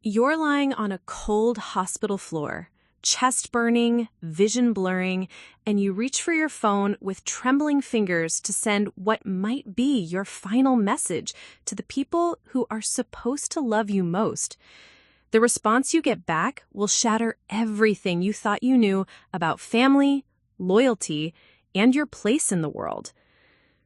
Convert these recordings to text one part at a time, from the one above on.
You're lying on a cold hospital floor, chest burning, vision blurring, and you reach for your phone with trembling fingers to send what might be your final message to the people who are supposed to love you most. The response you get back will shatter everything you thought you knew about family, loyalty, and your place in the world.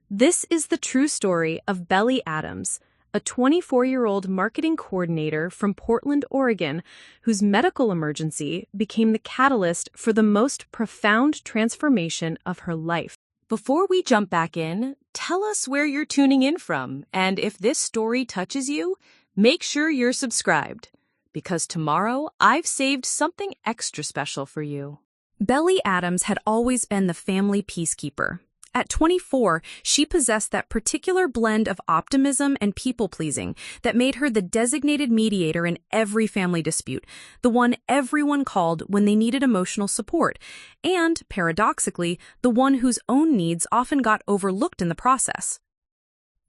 This is the true story of Belly Adams, a 24-year-old marketing coordinator from Portland, Oregon, whose medical emergency became the catalyst for the most profound transformation of her life. Before we jump back in, tell us where you're tuning in from, and if this story touches you, make sure you're subscribed, because tomorrow I've saved something extra special for you. Belly Adams had always been the family peacekeeper. At 24, she possessed that particular blend of optimism and people-pleasing that made her the designated mediator in every family dispute, the one everyone called when they needed emotional support, and, paradoxically, the one whose own needs often got overlooked in the process.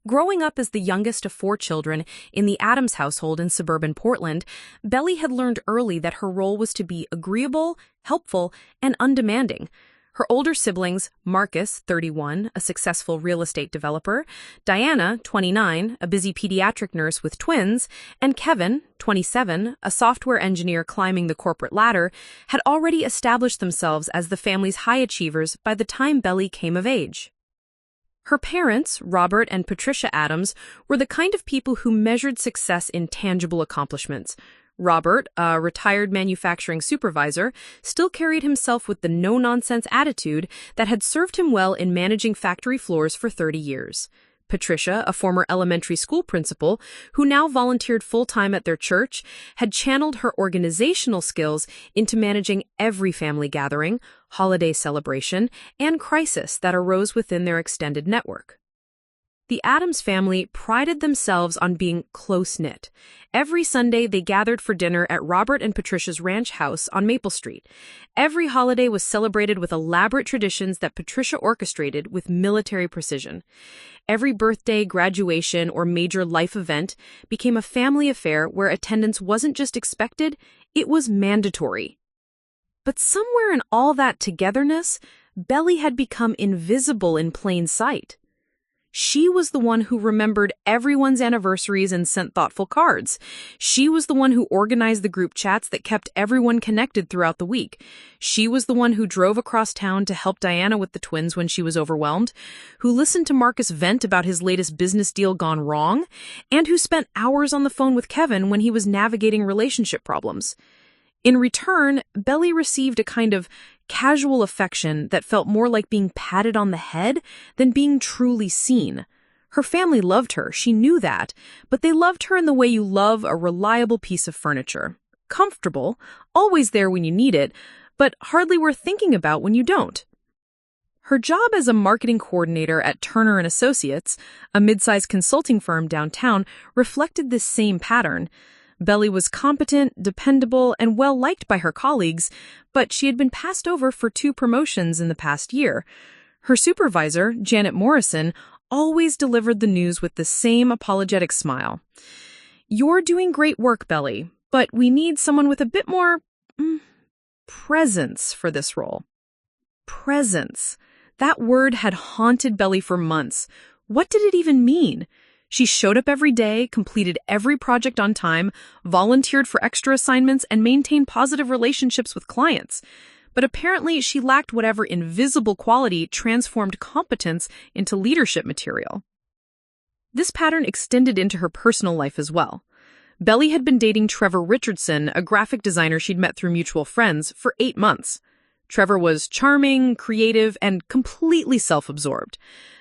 Growing up as the youngest of 4 children in the Adams household in suburban Portland, Belly had learned early that her role was to be agreeable, helpful, and undemanding. Her older siblings, Marcus, 31, a successful real estate developer, Diana, 29, a busy pediatric nurse with twins, and Kevin, 27, a software engineer climbing the corporate ladder, had already established themselves as the family's high achievers by the time Belly came of age. Her parents, Robert and Patricia Adams, were the kind of people who measured success in tangible accomplishments. Robert, a retired manufacturing supervisor, still carried himself with the no-nonsense attitude that had served him well in managing factory floors for 30 years. Patricia, a former elementary school principal, who now volunteered full-time at their church, had channeled her organizational skills into managing every family gathering, holiday celebration, and crisis that arose within their extended network. The Adams family prided themselves on being close-knit. Every Sunday, they gathered for dinner at Robert and Patricia's ranch house on Maple Street. Every holiday was celebrated with elaborate traditions that Patricia orchestrated with military precision. Every birthday, graduation, or major life event became a family affair where attendance wasn't just expected, it was mandatory. But somewhere in all that togetherness, Belly had become invisible in plain sight. She was the one who remembered everyone's anniversaries and sent thoughtful cards. She was the one who organized the group chats that kept everyone connected throughout the week. She was the one who drove across town to help Diana with the twins when she was overwhelmed, who listened to Marcus vent about his latest business deal gone wrong, and who spent hours on the phone with Kevin when he was navigating relationship problems. In return, Belly received a kind of casual affection that felt more like being patted on the head than being truly seen. Her family loved her, she knew that, but they loved her in the way you love a reliable piece of furniture. Comfortable, always there when you need it, but hardly worth thinking about when you don't. Her job as a marketing coordinator at Turner & Associates, a mid-sized consulting firm downtown, reflected this same pattern. Belly was competent, dependable, and well-liked by her colleagues, but she had been passed over for 2 promotions in the past year. Her supervisor, Janet Morrison, always delivered the news with the same apologetic smile. "You're doing great work, Belly, but we need someone with a bit more presence for this role." Presence. That word had haunted Belly for months. What did it even mean? She showed up every day, completed every project on time, volunteered for extra assignments, and maintained positive relationships with clients. But apparently, she lacked whatever invisible quality transformed competence into leadership material. This pattern extended into her personal life as well. Belly had been dating Trevor Richardson, a graphic designer she'd met through mutual friends, for 8 months. Trevor was charming, creative, and completely self-absorbed.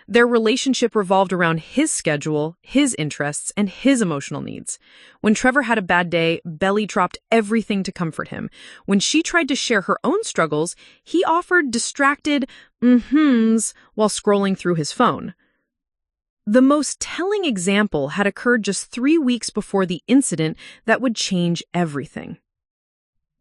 Their relationship revolved around his schedule, his interests, and his emotional needs. When Trevor had a bad day, Belly dropped everything to comfort him. When she tried to share her own struggles, he offered distracted mm-hms while scrolling through his phone. The most telling example had occurred just 3 weeks before the incident that would change everything.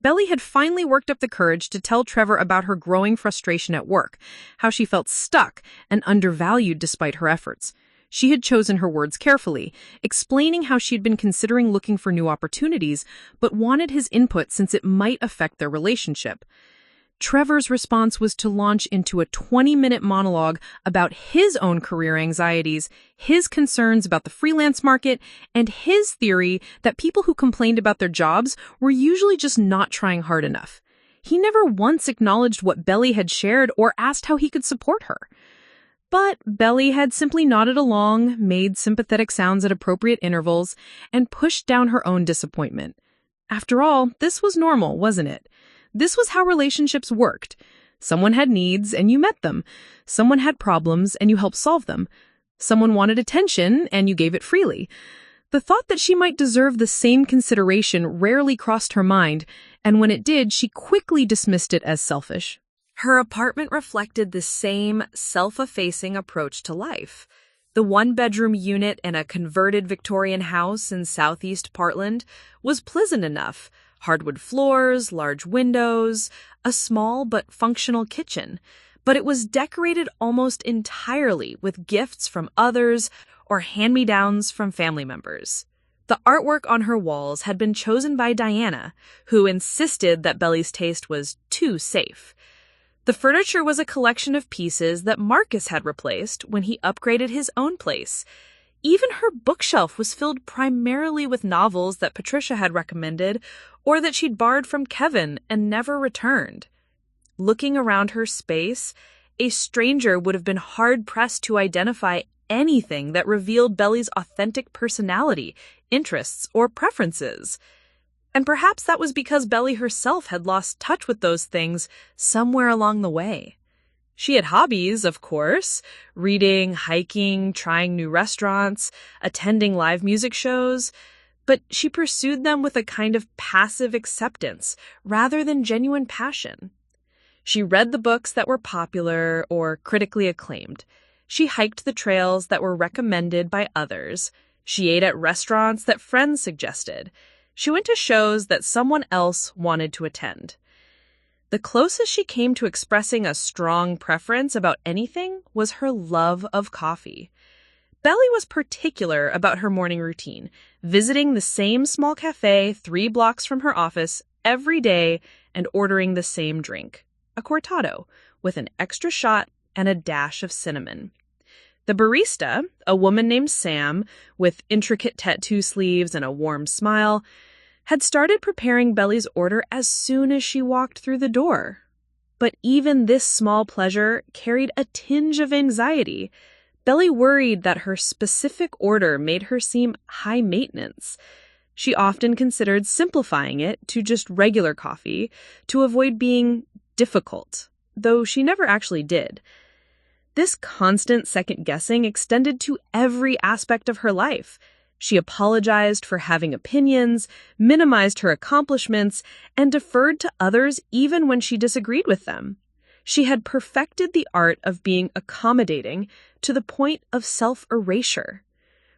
Belly had finally worked up the courage to tell Trevor about her growing frustration at work, how she felt stuck and undervalued despite her efforts. She had chosen her words carefully, explaining how she'd been considering looking for new opportunities, but wanted his input since it might affect their relationship. Trevor's response was to launch into a 20-minute monologue about his own career anxieties, his concerns about the freelance market, and his theory that people who complained about their jobs were usually just not trying hard enough. He never once acknowledged what Belly had shared or asked how he could support her. But Belly had simply nodded along, made sympathetic sounds at appropriate intervals, and pushed down her own disappointment. After all, this was normal, wasn't it? This was how relationships worked. Someone had needs, and you met them. Someone had problems, and you helped solve them. Someone wanted attention, and you gave it freely. The thought that she might deserve the same consideration rarely crossed her mind, and when it did, she quickly dismissed it as selfish. Her apartment reflected the same self-effacing approach to life. The one-bedroom unit in a converted Victorian house in southeast Portland was pleasant enough. Hardwood floors, large windows, a small but functional kitchen. But it was decorated almost entirely with gifts from others or hand-me-downs from family members. The artwork on her walls had been chosen by Diana, who insisted that Belly's taste was too safe. The furniture was a collection of pieces that Marcus had replaced when he upgraded his own place. Even her bookshelf was filled primarily with novels that Patricia had recommended or that she'd borrowed from Kevin and never returned. Looking around her space, a stranger would have been hard-pressed to identify anything that revealed Belly's authentic personality, interests, or preferences. And perhaps that was because Belly herself had lost touch with those things somewhere along the way. She had hobbies, of course, reading, hiking, trying new restaurants, attending live music shows, but she pursued them with a kind of passive acceptance rather than genuine passion. She read the books that were popular or critically acclaimed. She hiked the trails that were recommended by others. She ate at restaurants that friends suggested. She went to shows that someone else wanted to attend. The closest she came to expressing a strong preference about anything was her love of coffee. Belly was particular about her morning routine, visiting the same small cafe 3 blocks from her office every day and ordering the same drink, a cortado, with an extra shot and a dash of cinnamon. The barista, a woman named Sam, with intricate tattoo sleeves and a warm smile, had started preparing Belly's order as soon as she walked through the door. But even this small pleasure carried a tinge of anxiety. Belly worried that her specific order made her seem high maintenance. She often considered simplifying it to just regular coffee to avoid being difficult, though she never actually did. This constant second-guessing extended to every aspect of her life. She apologized for having opinions, minimized her accomplishments, and deferred to others even when she disagreed with them. She had perfected the art of being accommodating to the point of self-erasure.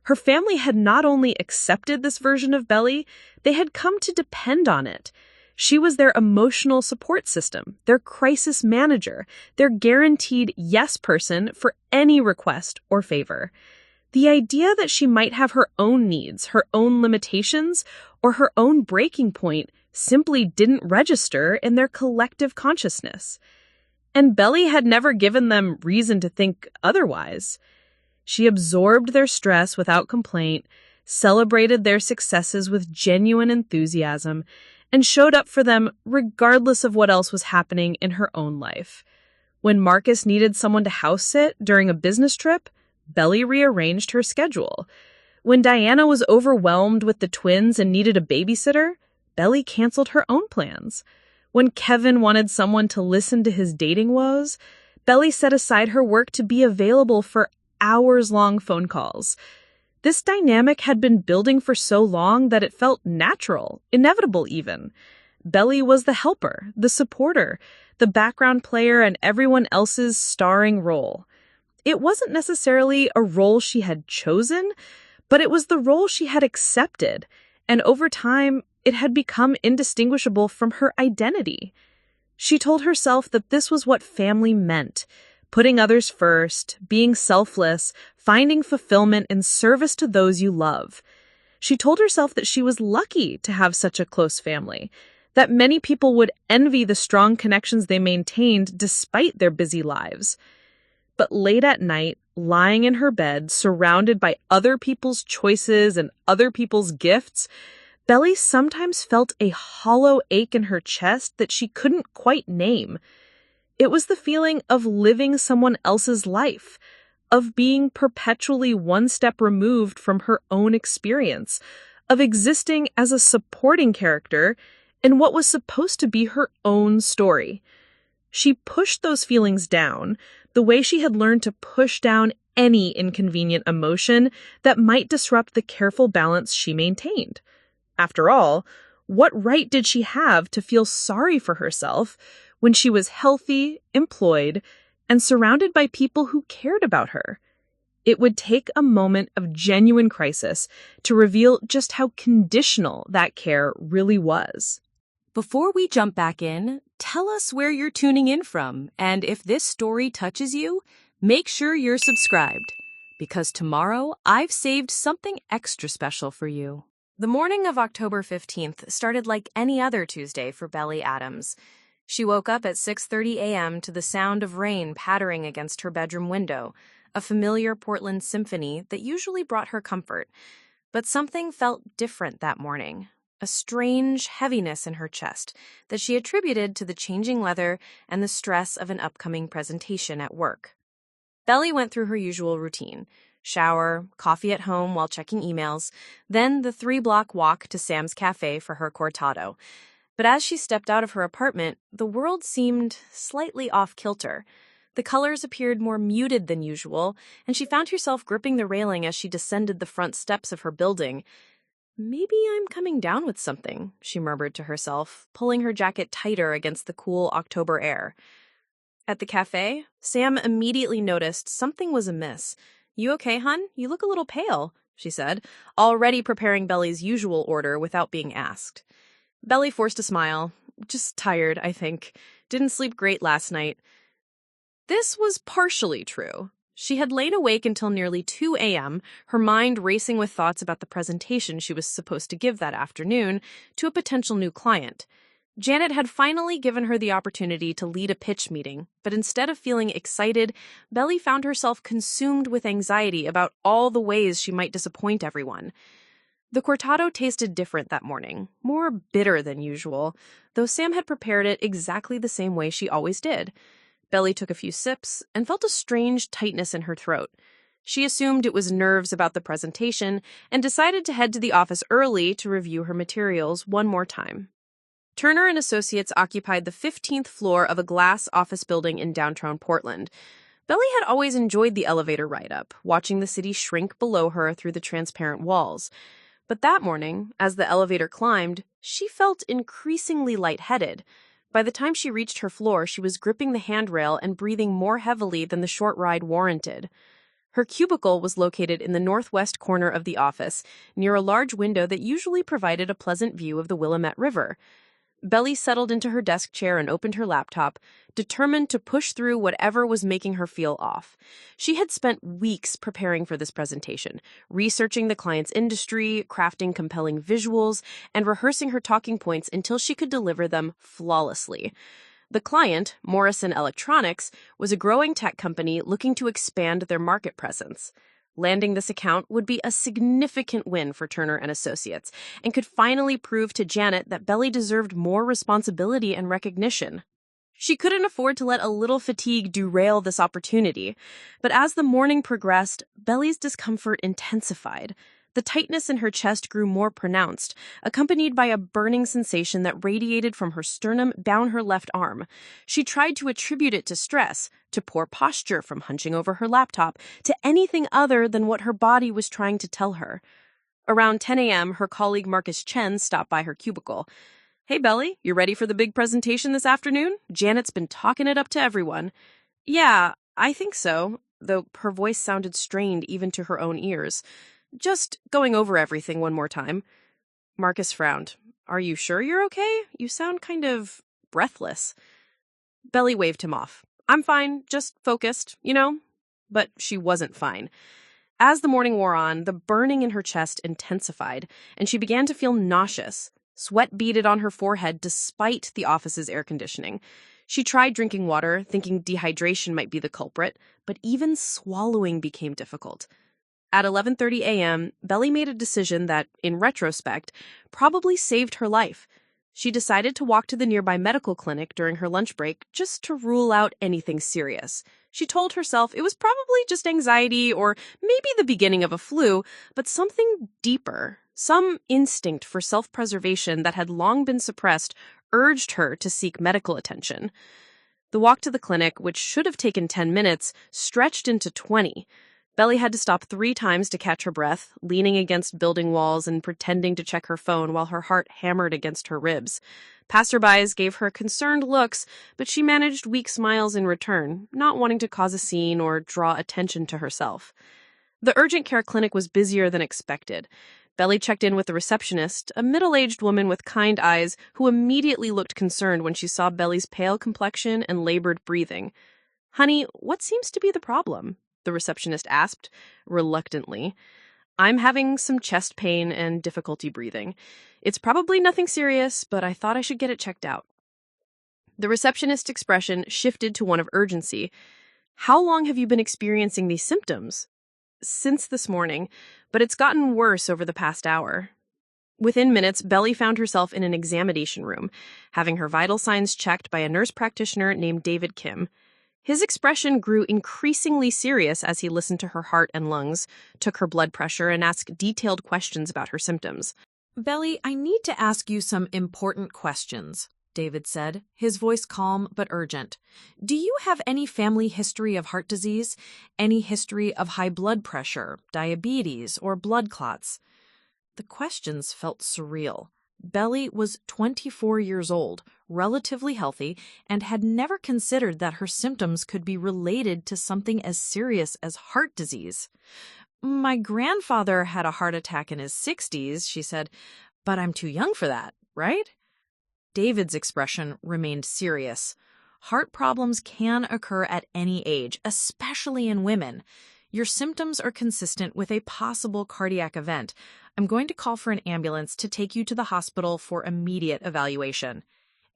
Her family had not only accepted this version of Belly, they had come to depend on it. She was their emotional support system, their crisis manager, their guaranteed yes person for any request or favor. The idea that she might have her own needs, her own limitations, or her own breaking point simply didn't register in their collective consciousness. And Belly had never given them reason to think otherwise. She absorbed their stress without complaint, celebrated their successes with genuine enthusiasm, and showed up for them regardless of what else was happening in her own life. When Marcus needed someone to house sit during a business trip, Belly rearranged her schedule. When Diana was overwhelmed with the twins and needed a babysitter, Belly canceled her own plans. When Kevin wanted someone to listen to his dating woes, Belly set aside her work to be available for hours-long phone calls. This dynamic had been building for so long that it felt natural, inevitable even. Belly was the helper, the supporter, the background player, and everyone else's starring role. It wasn't necessarily a role she had chosen, but it was the role she had accepted, and over time, it had become indistinguishable from her identity. She told herself that this was what family meant, Putting others first, being selfless, finding fulfillment in service to those you love. She told herself that she was lucky to have such a close family, that many people would envy the strong connections they maintained despite their busy lives. But late at night, lying in her bed, surrounded by other people's choices and other people's gifts, Belly sometimes felt a hollow ache in her chest that she couldn't quite name. It was the feeling of living someone else's life, of being perpetually one step removed from her own experience, of existing as a supporting character in what was supposed to be her own story. She pushed those feelings down, the way she had learned to push down any inconvenient emotion that might disrupt the careful balance she maintained. After all, what right did she have to feel sorry for herself when she was healthy, employed, and surrounded by people who cared about her? It would take a moment of genuine crisis to reveal just how conditional that care really was. Before we jump back in, tell us where you're tuning in from, and if this story touches you, make sure you're subscribed, because tomorrow I've saved something extra special for you. The morning of October 15th started like any other Tuesday for Belly Adams. She woke up at 6:30 a.m. to the sound of rain pattering against her bedroom window, a familiar Portland symphony that usually brought her comfort. But something felt different that morning. A strange heaviness in her chest that she attributed to the changing weather and the stress of an upcoming presentation at work. Belly went through her usual routine: shower, coffee at home while checking emails, then the 3-block walk to Sam's Cafe for her cortado. But as she stepped out of her apartment, the world seemed slightly off-kilter. The colors appeared more muted than usual, and she found herself gripping the railing as she descended the front steps of her building. "Maybe I'm coming down with something," she murmured to herself, pulling her jacket tighter against the cool October air. At the cafe, Sam immediately noticed something was amiss. "You okay, hun? You look a little pale," she said, already preparing Belly's usual order without being asked. Belly forced a smile. "Just tired, I think. Didn't sleep great last night." This was partially true. She had lain awake until nearly 2 a.m., her mind racing with thoughts about the presentation she was supposed to give that afternoon to a potential new client. Janet had finally given her the opportunity to lead a pitch meeting, but instead of feeling excited, Belly found herself consumed with anxiety about all the ways she might disappoint everyone. The cortado tasted different that morning, more bitter than usual, though Sam had prepared it exactly the same way she always did. Belly took a few sips and felt a strange tightness in her throat. She assumed it was nerves about the presentation and decided to head to the office early to review her materials one more time. Turner and Associates occupied the 15th floor of a glass office building in downtown Portland. Belly had always enjoyed the elevator ride-up, watching the city shrink below her through the transparent walls. But that morning, as the elevator climbed, she felt increasingly lightheaded. By the time she reached her floor, she was gripping the handrail and breathing more heavily than the short ride warranted. Her cubicle was located in the northwest corner of the office, near a large window that usually provided a pleasant view of the Willamette River. Belly settled into her desk chair and opened her laptop, determined to push through whatever was making her feel off. She had spent weeks preparing for this presentation, researching the client's industry, crafting compelling visuals, and rehearsing her talking points until she could deliver them flawlessly. The client, Morrison Electronics, was a growing tech company looking to expand their market presence. Landing this account would be a significant win for Turner and Associates and could finally prove to Janet that Belly deserved more responsibility and recognition. She couldn't afford to let a little fatigue derail this opportunity, but as the morning progressed, Belly's discomfort intensified. The tightness in her chest grew more pronounced, accompanied by a burning sensation that radiated from her sternum down her left arm. She tried to attribute it to stress, to poor posture from hunching over her laptop, to anything other than what her body was trying to tell her. Around 10 a.m., her colleague Marcus Chen stopped by her cubicle. "Hey, Belly, you ready for the big presentation this afternoon? Janet's been talking it up to everyone." "Yeah, I think so," though her voice sounded strained even to her own ears. "Just going over everything one more time." Marcus frowned. "Are you sure you're okay? You sound kind of breathless." Belly waved him off. I'm fine, just focused, you know? But she wasn't fine. As the morning wore on, the burning in her chest intensified, and she began to feel nauseous. Sweat beaded on her forehead despite the office's air conditioning. She tried drinking water, thinking dehydration might be the culprit, but even swallowing became difficult. At 11:30 a.m., Belly made a decision that, in retrospect, probably saved her life. She decided to walk to the nearby medical clinic during her lunch break just to rule out anything serious. She told herself it was probably just anxiety or maybe the beginning of a flu, but something deeper, some instinct for self-preservation that had long been suppressed, urged her to seek medical attention. The walk to the clinic, which should have taken 10 minutes, stretched into 20. Belly had to stop 3 times to catch her breath, leaning against building walls and pretending to check her phone while her heart hammered against her ribs. Passerbys gave her concerned looks, but she managed weak smiles in return, not wanting to cause a scene or draw attention to herself. The urgent care clinic was busier than expected. Belly checked in with the receptionist, a middle-aged woman with kind eyes who immediately looked concerned when she saw Belly's pale complexion and labored breathing. "Honey, what seems to be the problem?" the receptionist asked, reluctantly. "I'm having some chest pain and difficulty breathing. It's probably nothing serious, but I thought I should get it checked out." The receptionist's expression shifted to one of urgency. "How long have you been experiencing these symptoms?" "Since this morning, but it's gotten worse over the past hour." Within minutes, Belly found herself in an examination room, having her vital signs checked by a nurse practitioner named David Kim. His expression grew increasingly serious as he listened to her heart and lungs, took her blood pressure, and asked detailed questions about her symptoms. "Belly, I need to ask you some important questions," David said, his voice calm but urgent. "Do you have any family history of heart disease? Any history of high blood pressure, diabetes, or blood clots?" The questions felt surreal. Belly was 24 years old, relatively healthy, and had never considered that her symptoms could be related to something as serious as heart disease. "My grandfather had a heart attack in his 60s, she said, "but I'm too young for that, right?" David's expression remained serious. Heart problems can occur at any age, especially in women. Your symptoms are consistent with a possible cardiac event. I'm going to call for an ambulance to take you to the hospital for immediate evaluation.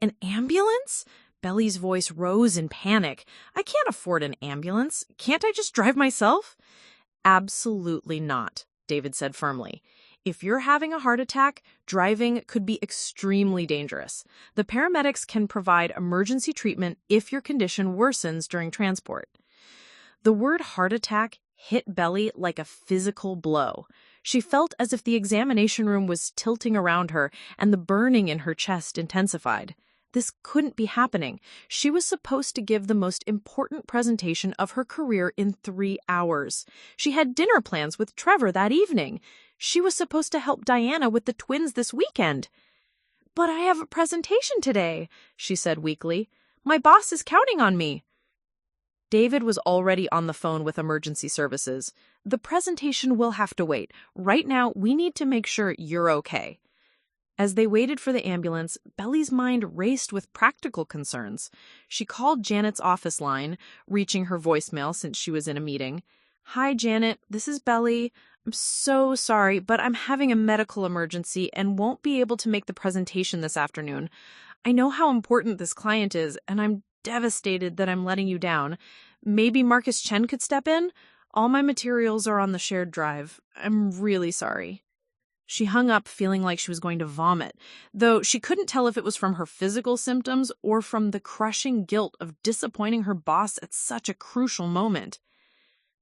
"An ambulance?" Belly's voice rose in panic. "I can't afford an ambulance. Can't I just drive myself?" "Absolutely not," David said firmly. "If you're having a heart attack, driving could be extremely dangerous. The paramedics can provide emergency treatment if your condition worsens during transport." The word heart attack hit Belly like a physical blow. She felt as if the examination room was tilting around her and the burning in her chest intensified. This couldn't be happening. She was supposed to give the most important presentation of her career in 3 hours. She had dinner plans with Trevor that evening. She was supposed to help Diana with the twins this weekend. "But I have a presentation today," she said weakly. "My boss is counting on me." David was already on the phone with emergency services. "The presentation will have to wait. Right now, we need to make sure you're okay." As they waited for the ambulance, Belly's mind raced with practical concerns. She called Janet's office line, reaching her voicemail since she was in a meeting. "Hi, Janet. This is Belly. I'm so sorry, but I'm having a medical emergency and won't be able to make the presentation this afternoon. I know how important this client is, and I'm devastated that I'm letting you down. Maybe Marcus Chen could step in? All my materials are on the shared drive. I'm really sorry." She hung up feeling like she was going to vomit, though she couldn't tell if it was from her physical symptoms or from the crushing guilt of disappointing her boss at such a crucial moment.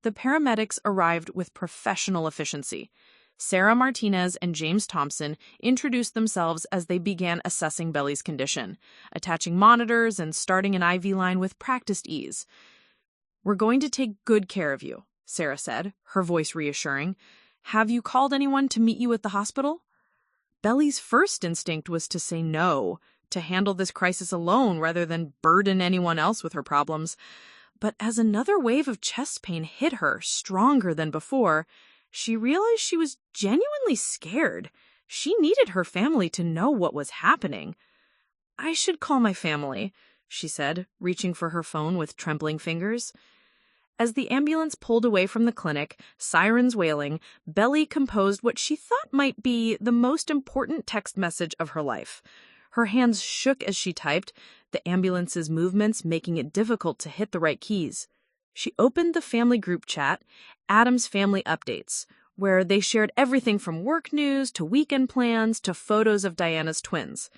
The paramedics arrived with professional efficiency. Sarah Martinez and James Thompson introduced themselves as they began assessing Belly's condition, attaching monitors and starting an IV line with practiced ease. "We're going to take good care of you," Sarah said, her voice reassuring. "Have you called anyone to meet you at the hospital?" Belly's first instinct was to say no, to handle this crisis alone rather than burden anyone else with her problems. But as another wave of chest pain hit her, stronger than before, she realized she was genuinely scared. She needed her family to know what was happening. "I should call my family," she said, reaching for her phone with trembling fingers. As the ambulance pulled away from the clinic, sirens wailing, Belly composed what she thought might be the most important text message of her life. Her hands shook as she typed, the ambulance's movements making it difficult to hit the right keys. She opened the family group chat, Adam's Family Updates, where they shared everything from work news to weekend plans to photos of Diana's twins.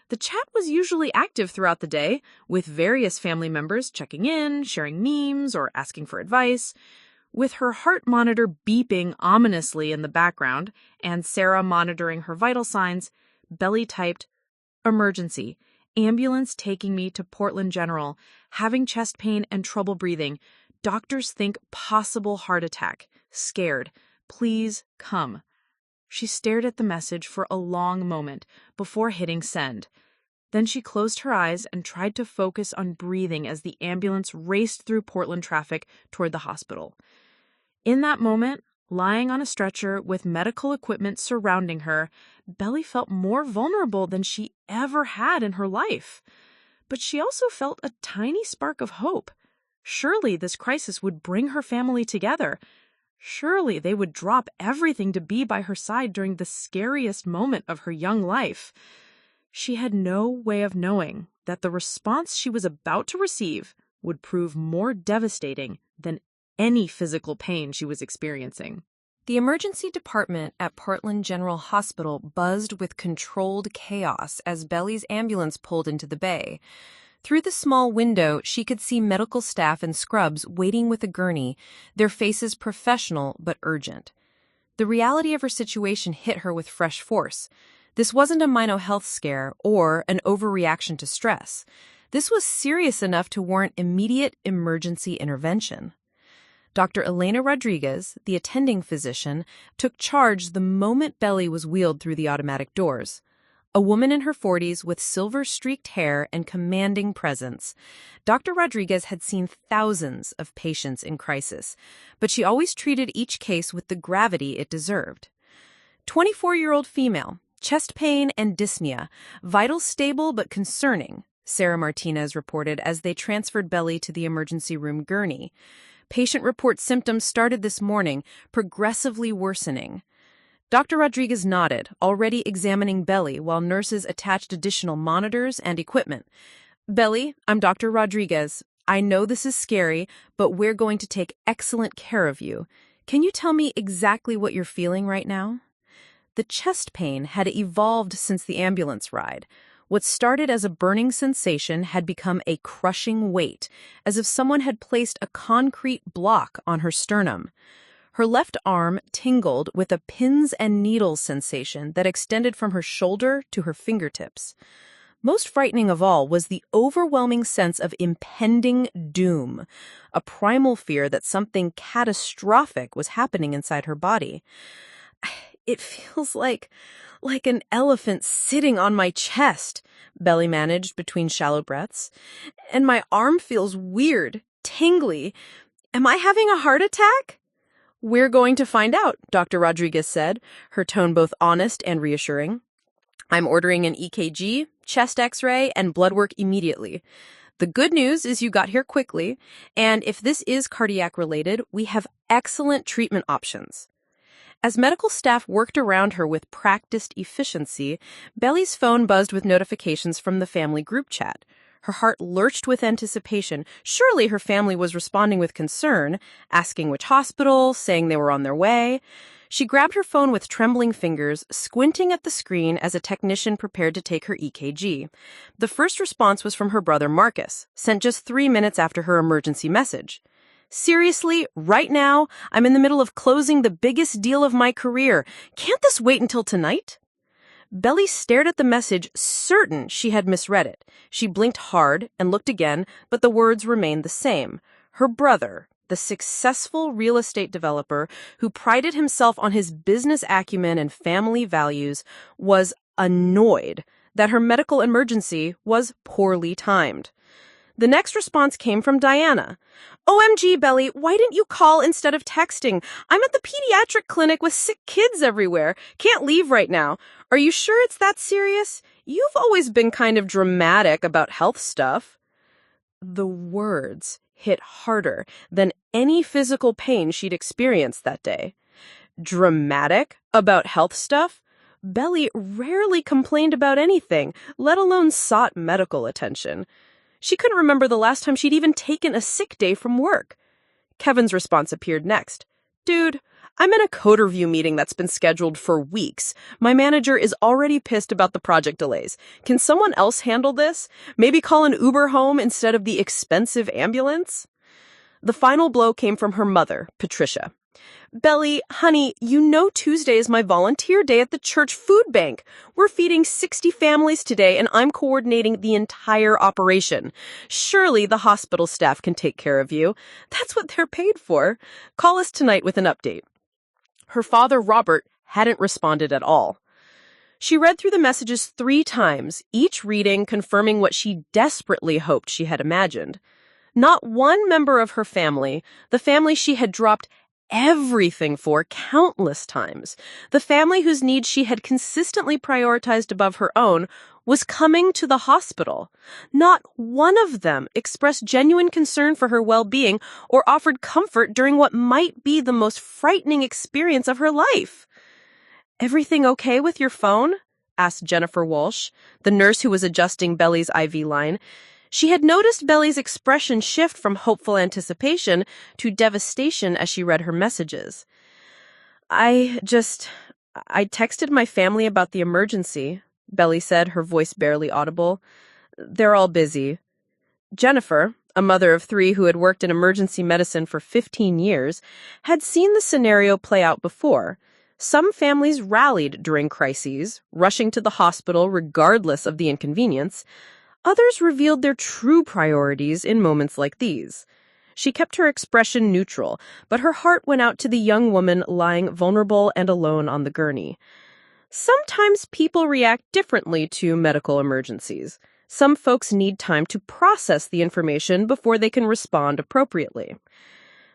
The chat was usually active throughout the day, with various family members checking in, sharing memes, or asking for advice. With her heart monitor beeping ominously in the background and Sarah monitoring her vital signs, Belly typed, "Emergency. Ambulance taking me to Portland General. Having chest pain and trouble breathing. Doctors think possible heart attack. Scared. Please come." She stared at the message for a long moment before hitting send. Then she closed her eyes and tried to focus on breathing as the ambulance raced through Portland traffic toward the hospital. In that moment, lying on a stretcher with medical equipment surrounding her, Belly felt more vulnerable than she ever had in her life. But she also felt a tiny spark of hope. Surely this crisis would bring her family together. Surely they would drop everything to be by her side during the scariest moment of her young life. She had no way of knowing that the response she was about to receive would prove more devastating than any physical pain she was experiencing. The emergency department at Portland General Hospital buzzed with controlled chaos as Belly's ambulance pulled into the bay. Through the small window, she could see medical staff in scrubs waiting with a gurney, their faces professional but urgent. The reality of her situation hit her with fresh force. This wasn't a minor health scare or an overreaction to stress. This was serious enough to warrant immediate emergency intervention. Dr. Elena Rodriguez, the attending physician, took charge the moment Belly was wheeled through the automatic doors. A woman in her 40s with silver-streaked hair and commanding presence. Dr. Rodriguez had seen thousands of patients in crisis, but she always treated each case with the gravity it deserved. 24-year-old female, chest pain and dyspnea, vitals stable but concerning, Sarah Martinez reported as they transferred Belly to the emergency room gurney. Patient report symptoms started this morning, progressively worsening. Dr. Rodriguez nodded, already examining Belly while nurses attached additional monitors and equipment. "Belly, I'm Dr. Rodriguez. I know this is scary, but we're going to take excellent care of you. Can you tell me exactly what you're feeling right now?" The chest pain had evolved since the ambulance ride. What started as a burning sensation had become a crushing weight, as if someone had placed a concrete block on her sternum. Her left arm tingled with a pins and needles sensation that extended from her shoulder to her fingertips. Most frightening of all was the overwhelming sense of impending doom, a primal fear that something catastrophic was happening inside her body. "It feels like an elephant sitting on my chest," Belly managed between shallow breaths. "And my arm feels weird, tingly. Am I having a heart attack?" "We're going to find out," Dr. Rodriguez said, her tone both honest and reassuring. "I'm ordering an EKG, chest X-ray, and blood work immediately. The good news is you got here quickly, and if this is cardiac-related, we have excellent treatment options." As medical staff worked around her with practiced efficiency, Belly's phone buzzed with notifications from the family group chat. Her heart lurched with anticipation. Surely her family was responding with concern, asking which hospital, saying they were on their way. She grabbed her phone with trembling fingers, squinting at the screen as a technician prepared to take her EKG. The first response was from her brother Marcus, sent just 3 minutes after her emergency message. "Seriously, right now, I'm in the middle of closing the biggest deal of my career. Can't this wait until tonight?" Belly stared at the message, certain she had misread it. She blinked hard and looked again, but the words remained the same. Her brother, the successful real estate developer who prided himself on his business acumen and family values, was annoyed that her medical emergency was poorly timed. The next response came from Diana. "OMG, Belly, why didn't you call instead of texting? I'm at the pediatric clinic with sick kids everywhere. Can't leave right now. Are you sure it's that serious? You've always been kind of dramatic about health stuff." The words hit harder than any physical pain she'd experienced that day. Dramatic about health stuff? Belly rarely complained about anything, let alone sought medical attention. She couldn't remember the last time she'd even taken a sick day from work. Kevin's response appeared next. Dude, I'm in a code review meeting that's been scheduled for weeks. My manager is already pissed about the project delays. Can someone else handle this? Maybe call an Uber home instead of the expensive ambulance? The final blow came from her mother, Patricia. Belly, honey, you know Tuesday is my volunteer day at the church food bank. We're feeding 60 families today, and I'm coordinating the entire operation. Surely the hospital staff can take care of you. That's what they're paid for. Call us tonight with an update. Her father, Robert, hadn't responded at all. She read through the messages 3 times, each reading confirming what she desperately hoped she had imagined. Not one member of her family, the family she had dropped everything for countless times, the family whose needs she had consistently prioritized above her own, was coming to the hospital. Not one of them expressed genuine concern for her well-being or offered comfort during what might be the most frightening experience of her life. "Everything okay with your phone?" asked Jennifer Walsh, the nurse who was adjusting Belly's IV line. She had noticed Belly's expression shift from hopeful anticipation to devastation as she read her messages. I texted my family about the emergency," Belly said, her voice barely audible. "They're all busy." Jennifer, a mother of 3 who had worked in emergency medicine for 15 years, had seen the scenario play out before. Some families rallied during crises, rushing to the hospital regardless of the inconvenience. Others revealed their true priorities in moments like these. She kept her expression neutral, but her heart went out to the young woman lying vulnerable and alone on the gurney. Sometimes people react differently to medical emergencies. Some folks need time to process the information before they can respond appropriately.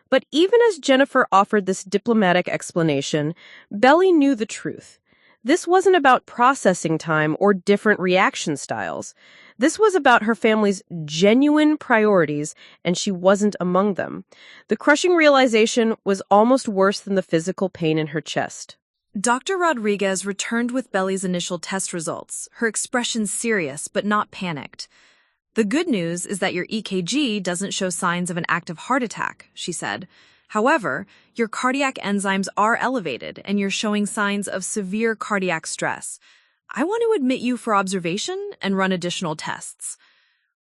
But even as Jennifer offered this diplomatic explanation, Belly knew the truth. This wasn't about processing time or different reaction styles. This was about her family's genuine priorities, and she wasn't among them. The crushing realization was almost worse than the physical pain in her chest. Dr. Rodriguez returned with Belly's initial test results, her expression serious but not panicked. "The good news is that your EKG doesn't show signs of an active heart attack," she said. "However, your cardiac enzymes are elevated and you're showing signs of severe cardiac stress. I want to admit you for observation and run additional tests."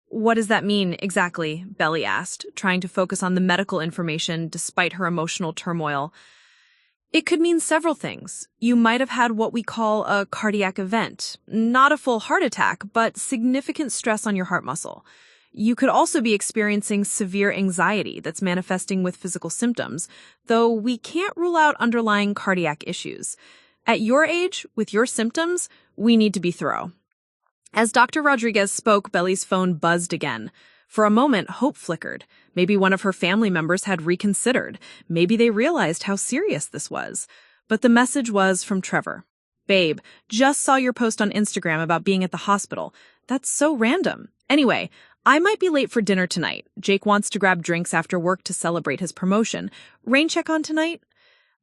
"What does that mean exactly?" Belly asked, trying to focus on the medical information despite her emotional turmoil. "It could mean several things. You might have had what we call a cardiac event. Not a full heart attack, but significant stress on your heart muscle. You could also be experiencing severe anxiety that's manifesting with physical symptoms, though we can't rule out underlying cardiac issues. At your age, with your symptoms, we need to be thorough." As Dr. Rodriguez spoke, Belly's phone buzzed again. For a moment, hope flickered. Maybe one of her family members had reconsidered. Maybe they realized how serious this was. But the message was from Trevor. "Babe, just saw your post on Instagram about being at the hospital. That's so random. Anyway, I might be late for dinner tonight. Jake wants to grab drinks after work to celebrate his promotion. Rain check on tonight?"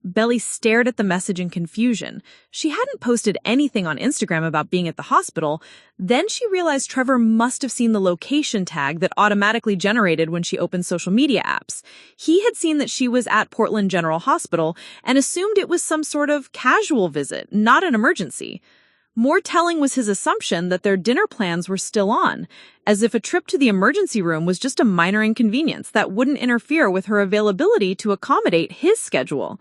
Belly stared at the message in confusion. She hadn't posted anything on Instagram about being at the hospital. Then she realized Trevor must have seen the location tag that automatically generated when she opened social media apps. He had seen that she was at Portland General Hospital and assumed it was some sort of casual visit, not an emergency. More telling was his assumption that their dinner plans were still on, as if a trip to the emergency room was just a minor inconvenience that wouldn't interfere with her availability to accommodate his schedule.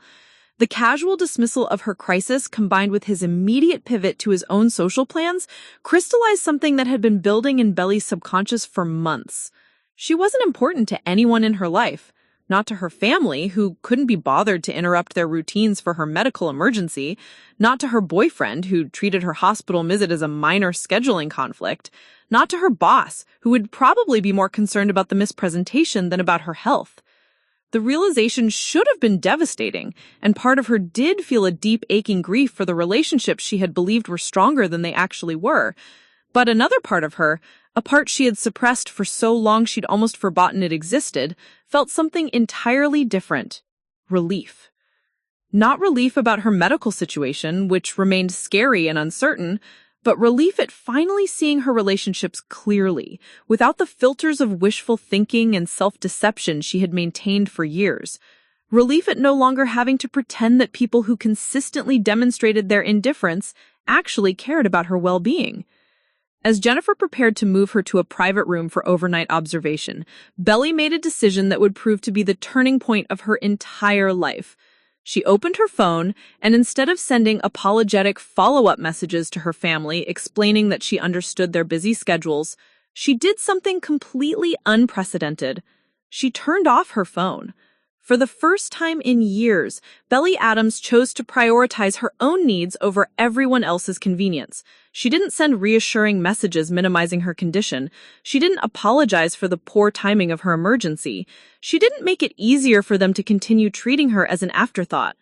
The casual dismissal of her crisis, combined with his immediate pivot to his own social plans, crystallized something that had been building in Belly's subconscious for months. She wasn't important to anyone in her life, not to her family, who couldn't be bothered to interrupt their routines for her medical emergency, not to her boyfriend, who treated her hospital visit as a minor scheduling conflict, not to her boss, who would probably be more concerned about the mispresentation than about her health. The realization should have been devastating, and part of her did feel a deep aching grief for the relationships she had believed were stronger than they actually were. But another part of her, a part she had suppressed for so long she'd almost forgotten it existed, felt something entirely different. Relief. Not relief about her medical situation, which remained scary and uncertain, but relief at finally seeing her relationships clearly, without the filters of wishful thinking and self-deception she had maintained for years. Relief at no longer having to pretend that people who consistently demonstrated their indifference actually cared about her well-being. As Jennifer prepared to move her to a private room for overnight observation, Belly made a decision that would prove to be the turning point of her entire life. She opened her phone, and instead of sending apologetic follow-up messages to her family explaining that she understood their busy schedules, she did something completely unprecedented. She turned off her phone. For the first time in years, Belly Adams chose to prioritize her own needs over everyone else's convenience. She didn't send reassuring messages minimizing her condition. She didn't apologize for the poor timing of her emergency. She didn't make it easier for them to continue treating her as an afterthought.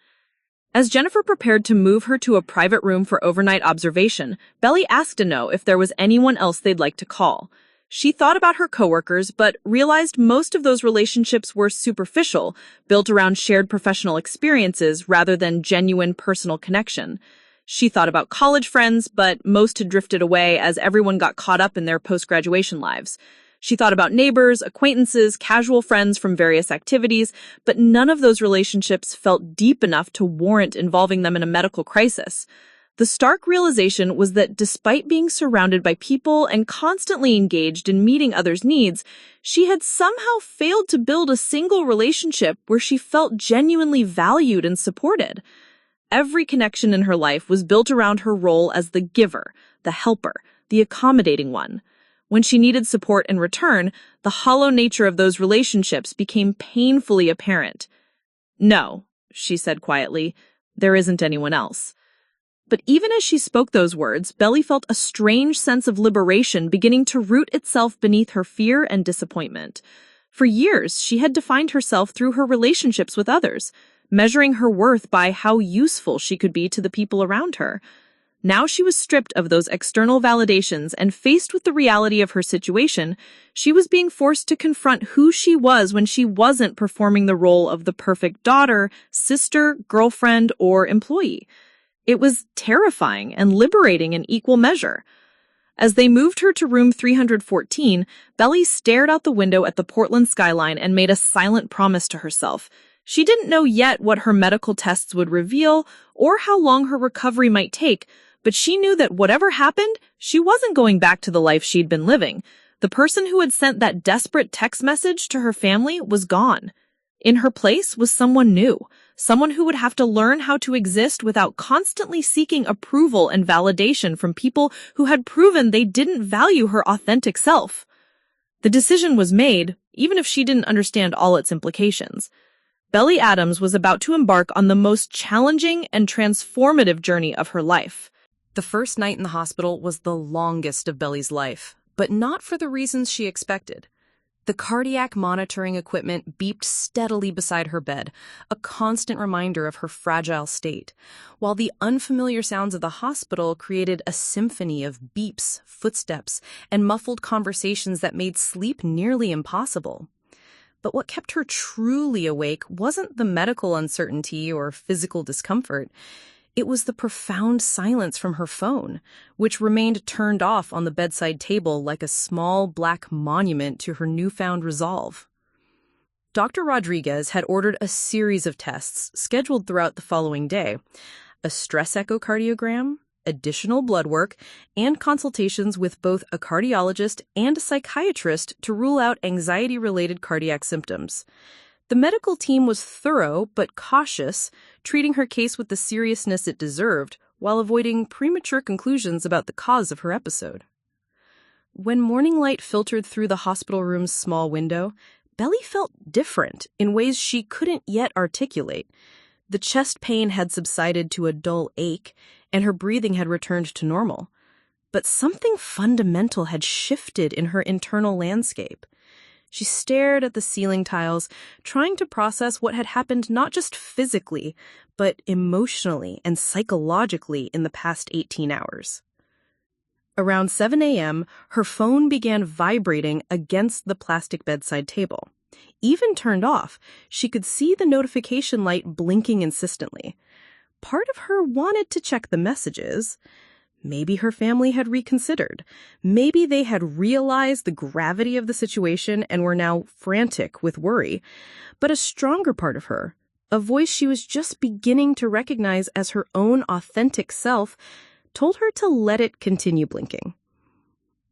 As Jennifer prepared to move her to a private room for overnight observation, Belly asked Ano if there was anyone else they'd like to call. She thought about her coworkers, but realized most of those relationships were superficial, built around shared professional experiences rather than genuine personal connection. She thought about college friends, but most had drifted away as everyone got caught up in their post-graduation lives. She thought about neighbors, acquaintances, casual friends from various activities, but none of those relationships felt deep enough to warrant involving them in a medical crisis. The stark realization was that despite being surrounded by people and constantly engaged in meeting others' needs, she had somehow failed to build a single relationship where she felt genuinely valued and supported. Every connection in her life was built around her role as the giver, the helper, the accommodating one. When she needed support in return, the hollow nature of those relationships became painfully apparent. "No," she said quietly, "there isn't anyone else." But even as she spoke those words, Belly felt a strange sense of liberation beginning to root itself beneath her fear and disappointment. For years, she had defined herself through her relationships with others, measuring her worth by how useful she could be to the people around her. Now she was stripped of those external validations and faced with the reality of her situation, she was being forced to confront who she was when she wasn't performing the role of the perfect daughter, sister, girlfriend, or employee. It was terrifying and liberating in equal measure. As they moved her to room 314, Belly stared out the window at the Portland skyline and made a silent promise to herself. She didn't know yet what her medical tests would reveal or how long her recovery might take, but she knew that whatever happened, she wasn't going back to the life she'd been living. The person who had sent that desperate text message to her family was gone. In her place was someone new. Someone who would have to learn how to exist without constantly seeking approval and validation from people who had proven they didn't value her authentic self. The decision was made, even if she didn't understand all its implications. Belly Adams was about to embark on the most challenging and transformative journey of her life. The first night in the hospital was the longest of Belly's life, but not for the reasons she expected. The cardiac monitoring equipment beeped steadily beside her bed, a constant reminder of her fragile state, while the unfamiliar sounds of the hospital created a symphony of beeps, footsteps, and muffled conversations that made sleep nearly impossible. But what kept her truly awake wasn't the medical uncertainty or physical discomfort. It was the profound silence from her phone, which remained turned off on the bedside table like a small black monument to her newfound resolve. Dr. Rodriguez had ordered a series of tests scheduled throughout the following day: a stress echocardiogram, additional blood work, and consultations with both a cardiologist and a psychiatrist to rule out anxiety-related cardiac symptoms. The medical team was thorough but cautious, treating her case with the seriousness it deserved, while avoiding premature conclusions about the cause of her episode. When morning light filtered through the hospital room's small window, Belly felt different in ways she couldn't yet articulate. The chest pain had subsided to a dull ache, and her breathing had returned to normal. But something fundamental had shifted in her internal landscape. She stared at the ceiling tiles, trying to process what had happened not just physically, but emotionally and psychologically in the past 18 hours. Around 7 a.m., her phone began vibrating against the plastic bedside table. Even turned off, she could see the notification light blinking insistently. Part of her wanted to check the messages. Maybe her family had reconsidered. Maybe they had realized the gravity of the situation and were now frantic with worry. But a stronger part of her, a voice she was just beginning to recognize as her own authentic self, told her to let it continue blinking.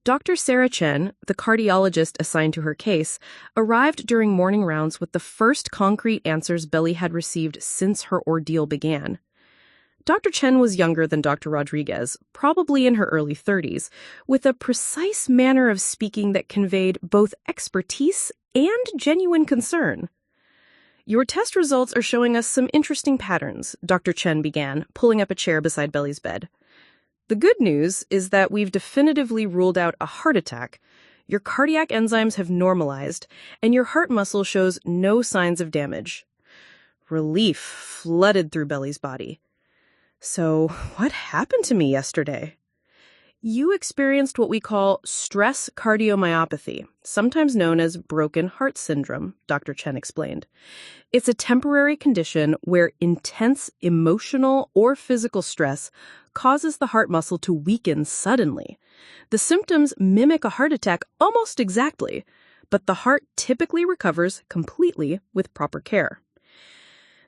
Dr. Sarah Chen, the cardiologist assigned to her case, arrived during morning rounds with the first concrete answers Belly had received since her ordeal began. Dr. Chen was younger than Dr. Rodriguez, probably in her early 30s, with a precise manner of speaking that conveyed both expertise and genuine concern. "Your test results are showing us some interesting patterns," Dr. Chen began, pulling up a chair beside Belly's bed. "The good news is that we've definitively ruled out a heart attack. Your cardiac enzymes have normalized, and your heart muscle shows no signs of damage." Relief flooded through Belly's body. "So, what happened to me yesterday?" "You experienced what we call stress cardiomyopathy, sometimes known as broken heart syndrome," Dr. Chen explained. "It's a temporary condition where intense emotional or physical stress causes the heart muscle to weaken suddenly. The symptoms mimic a heart attack almost exactly, but the heart typically recovers completely with proper care."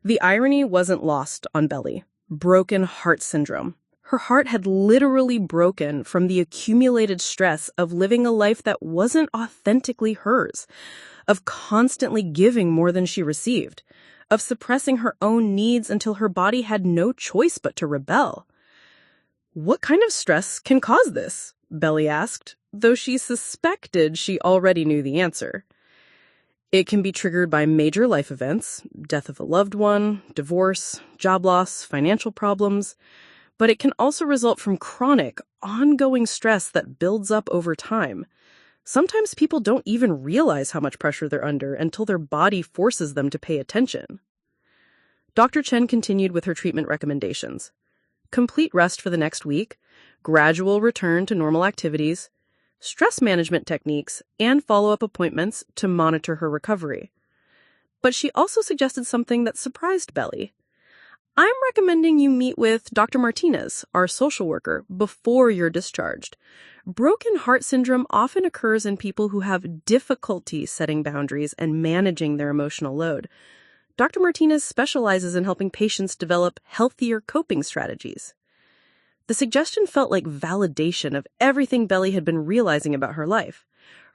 The irony wasn't lost on Belly. Broken heart syndrome. Her heart had literally broken from the accumulated stress of living a life that wasn't authentically hers, of constantly giving more than she received, of suppressing her own needs until her body had no choice but to rebel. "What kind of stress can cause this?" Belly asked, though she suspected she already knew the answer. "It can be triggered by major life events, death of a loved one, divorce, job loss, financial problems, but it can also result from chronic, ongoing stress that builds up over time. Sometimes people don't even realize how much pressure they're under until their body forces them to pay attention." Dr. Chen continued with her treatment recommendations. Complete rest for the next week, gradual return to normal activities, stress management techniques, and follow-up appointments to monitor her recovery. But she also suggested something that surprised Belly. "I'm recommending you meet with Dr. Martinez, our social worker, before you're discharged. Broken heart syndrome often occurs in people who have difficulty setting boundaries and managing their emotional load. Dr. Martinez specializes in helping patients develop healthier coping strategies." The suggestion felt like validation of everything Belly had been realizing about her life.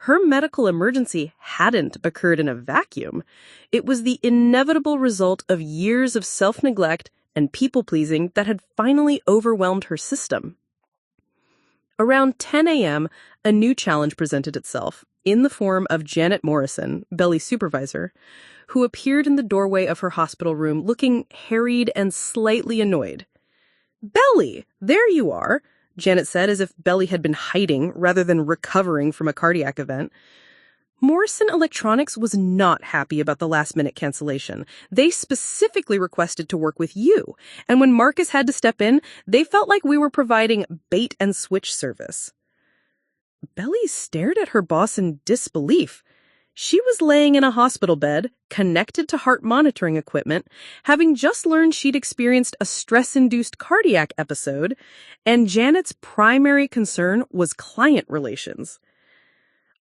Her medical emergency hadn't occurred in a vacuum. It was the inevitable result of years of self-neglect and people-pleasing that had finally overwhelmed her system. Around 10 a.m., a new challenge presented itself, in the form of Janet Morrison, Belly's supervisor, who appeared in the doorway of her hospital room looking harried and slightly annoyed. "Belly, there you are," Janet said, as if Belly had been hiding rather than recovering from a cardiac event. Morrison Electronics was not happy about the last-minute cancellation. They specifically requested to work with you, and when Marcus had to step in, they felt like we were providing bait-and-switch service. Belly stared at her boss in disbelief. She was laying in a hospital bed, connected to heart monitoring equipment, having just learned she'd experienced a stress-induced cardiac episode, and Janet's primary concern was client relations.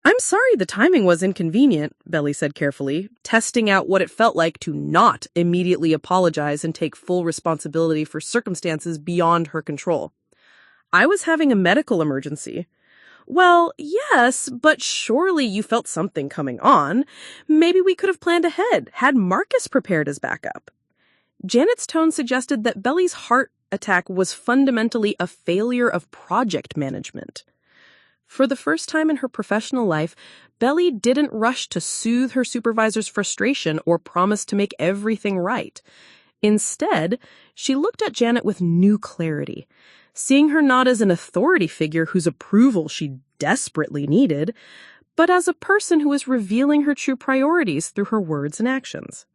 "I'm sorry the timing was inconvenient," Belly said carefully, testing out what it felt like to not immediately apologize and take full responsibility for circumstances beyond her control. "I was having a medical emergency." "Well, yes, but surely you felt something coming on. Maybe we could have planned ahead, had Marcus prepared as backup." Janet's tone suggested that Belly's heart attack was fundamentally a failure of project management. For the first time in her professional life, Belly didn't rush to soothe her supervisor's frustration or promise to make everything right. Instead, she looked at Janet with new clarity, seeing her not as an authority figure whose approval she desperately needed, but as a person who was revealing her true priorities through her words and actions.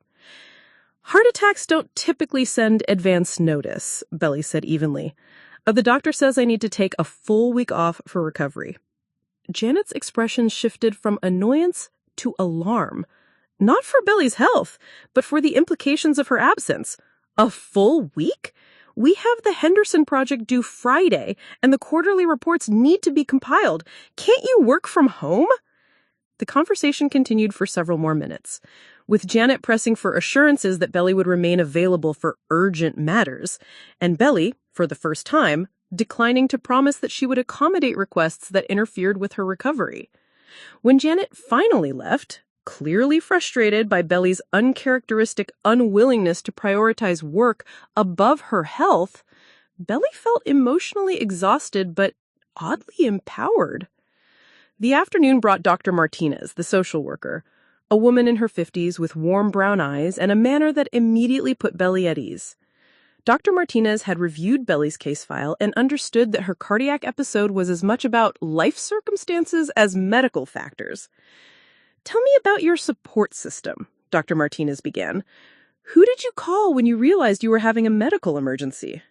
"Heart attacks don't typically send advance notice," Belly said evenly. The doctor says I need to take a full week off for recovery. Janet's expression shifted from annoyance to alarm. Not for Belly's health, but for the implications of her absence. A full week? We have the Henderson project due Friday, and the quarterly reports need to be compiled. Can't you work from home? The conversation continued for several more minutes, with Janet pressing for assurances that Belly would remain available for urgent matters, and Belly, for the first time, declining to promise that she would accommodate requests that interfered with her recovery. When Janet finally left, clearly frustrated by Belly's uncharacteristic unwillingness to prioritize work above her health, Belly felt emotionally exhausted but oddly empowered. The afternoon brought Dr. Martinez, the social worker, a woman in her 50s with warm brown eyes and a manner that immediately put Belly at ease. Dr. Martinez had reviewed Belly's case file and understood that her cardiac episode was as much about life circumstances as medical factors. "Tell me about your support system," Dr. Martinez began. "Who did you call when you realized you were having a medical emergency?"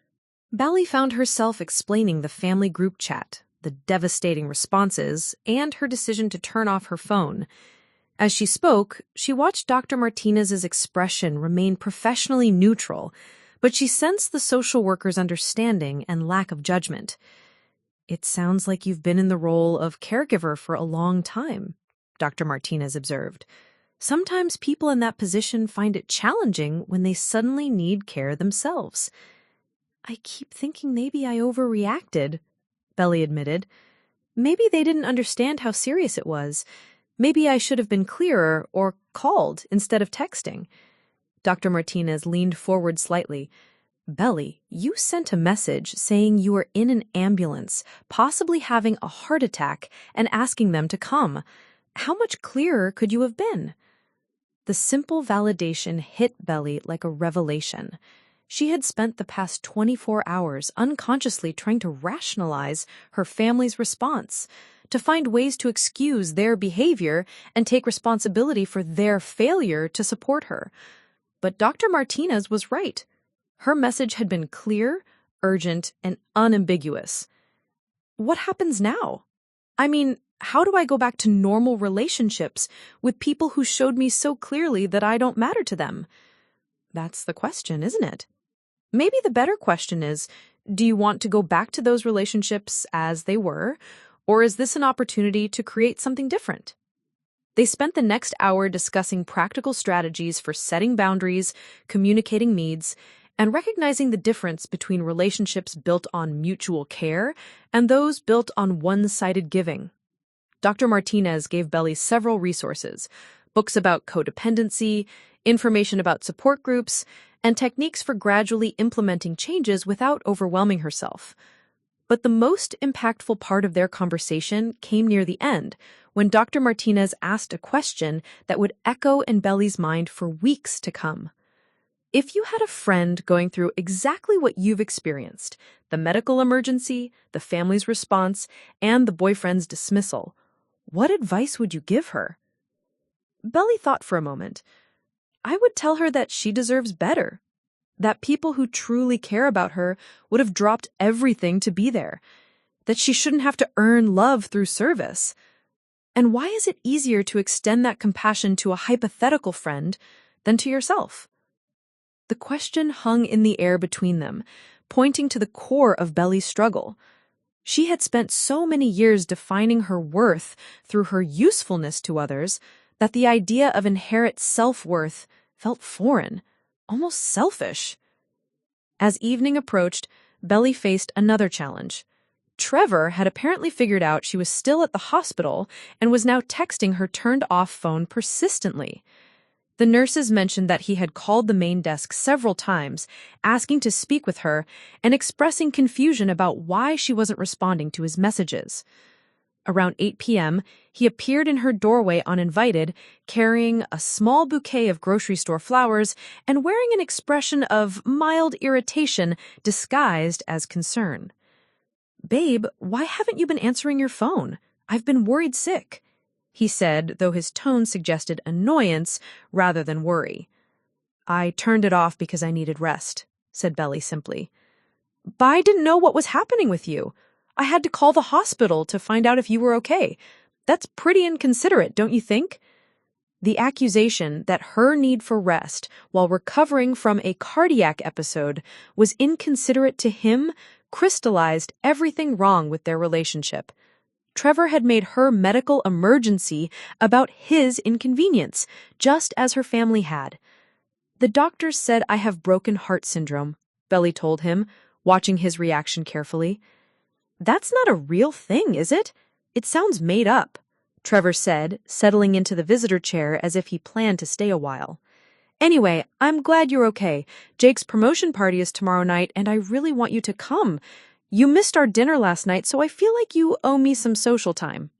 Belly found herself explaining the family group chat, the devastating responses, and her decision to turn off her phone. As she spoke, she watched Dr. Martinez's expression remain professionally neutral, but she sensed the social worker's understanding and lack of judgment. "It sounds like you've been in the role of caregiver for a long time," Dr. Martinez observed. "Sometimes people in that position find it challenging when they suddenly need care themselves." "I keep thinking maybe I overreacted," Belly admitted. "Maybe they didn't understand how serious it was. Maybe I should have been clearer or called instead of texting." Dr. Martinez leaned forward slightly. "Belly, you sent a message saying you were in an ambulance, possibly having a heart attack, and asking them to come. How much clearer could you have been?" The simple validation hit Belly like a revelation. She had spent the past 24 hours unconsciously trying to rationalize her family's response, to find ways to excuse their behavior and take responsibility for their failure to support her. But Dr. Martinez was right. Her message had been clear, urgent, and unambiguous. What happens now? I mean, how do I go back to normal relationships with people who showed me so clearly that I don't matter to them? That's the question, isn't it? Maybe the better question is, do you want to go back to those relationships as they were, or is this an opportunity to create something different? They spent the next hour discussing practical strategies for setting boundaries, communicating needs, and recognizing the difference between relationships built on mutual care and those built on one-sided giving. Dr. Martinez gave Belly several resources: books about codependency, information about support groups, and techniques for gradually implementing changes without overwhelming herself. But the most impactful part of their conversation came near the end, when Dr. Martinez asked a question that would echo in Belly's mind for weeks to come. If you had a friend going through exactly what you've experienced, the medical emergency, the family's response, and the boyfriend's dismissal, what advice would you give her? Belly thought for a moment. I would tell her that she deserves better, that people who truly care about her would have dropped everything to be there, that she shouldn't have to earn love through service. And why is it easier to extend that compassion to a hypothetical friend than to yourself? The question hung in the air between them, pointing to the core of Belly's struggle. She had spent so many years defining her worth through her usefulness to others that the idea of inherent self-worth felt foreign, almost selfish. As evening approached, Belly faced another challenge. Trevor had apparently figured out she was still at the hospital and was now texting her turned-off phone persistently. The nurses mentioned that he had called the main desk several times, asking to speak with her and expressing confusion about why she wasn't responding to his messages. Around 8 p.m., he appeared in her doorway uninvited, carrying a small bouquet of grocery store flowers and wearing an expression of mild irritation disguised as concern. "Babe, why haven't you been answering your phone? I've been worried sick," he said, though his tone suggested annoyance rather than worry. "I turned it off because I needed rest," said Belly simply. But I didn't know what was happening with you. I had to call the hospital to find out if you were okay. That's pretty inconsiderate, don't you think? The accusation that her need for rest while recovering from a cardiac episode was inconsiderate to him crystallized everything wrong with their relationship. Trevor had made her medical emergency about his inconvenience, just as her family had. The doctors said I have broken heart syndrome, Belly told him, watching his reaction carefully. That's not a real thing, is it? It sounds made up, Trevor said, settling into the visitor chair as if he planned to stay a while. Anyway, I'm glad you're okay. Jake's promotion party is tomorrow night, and I really want you to come. You missed our dinner last night, so I feel like you owe me some social time.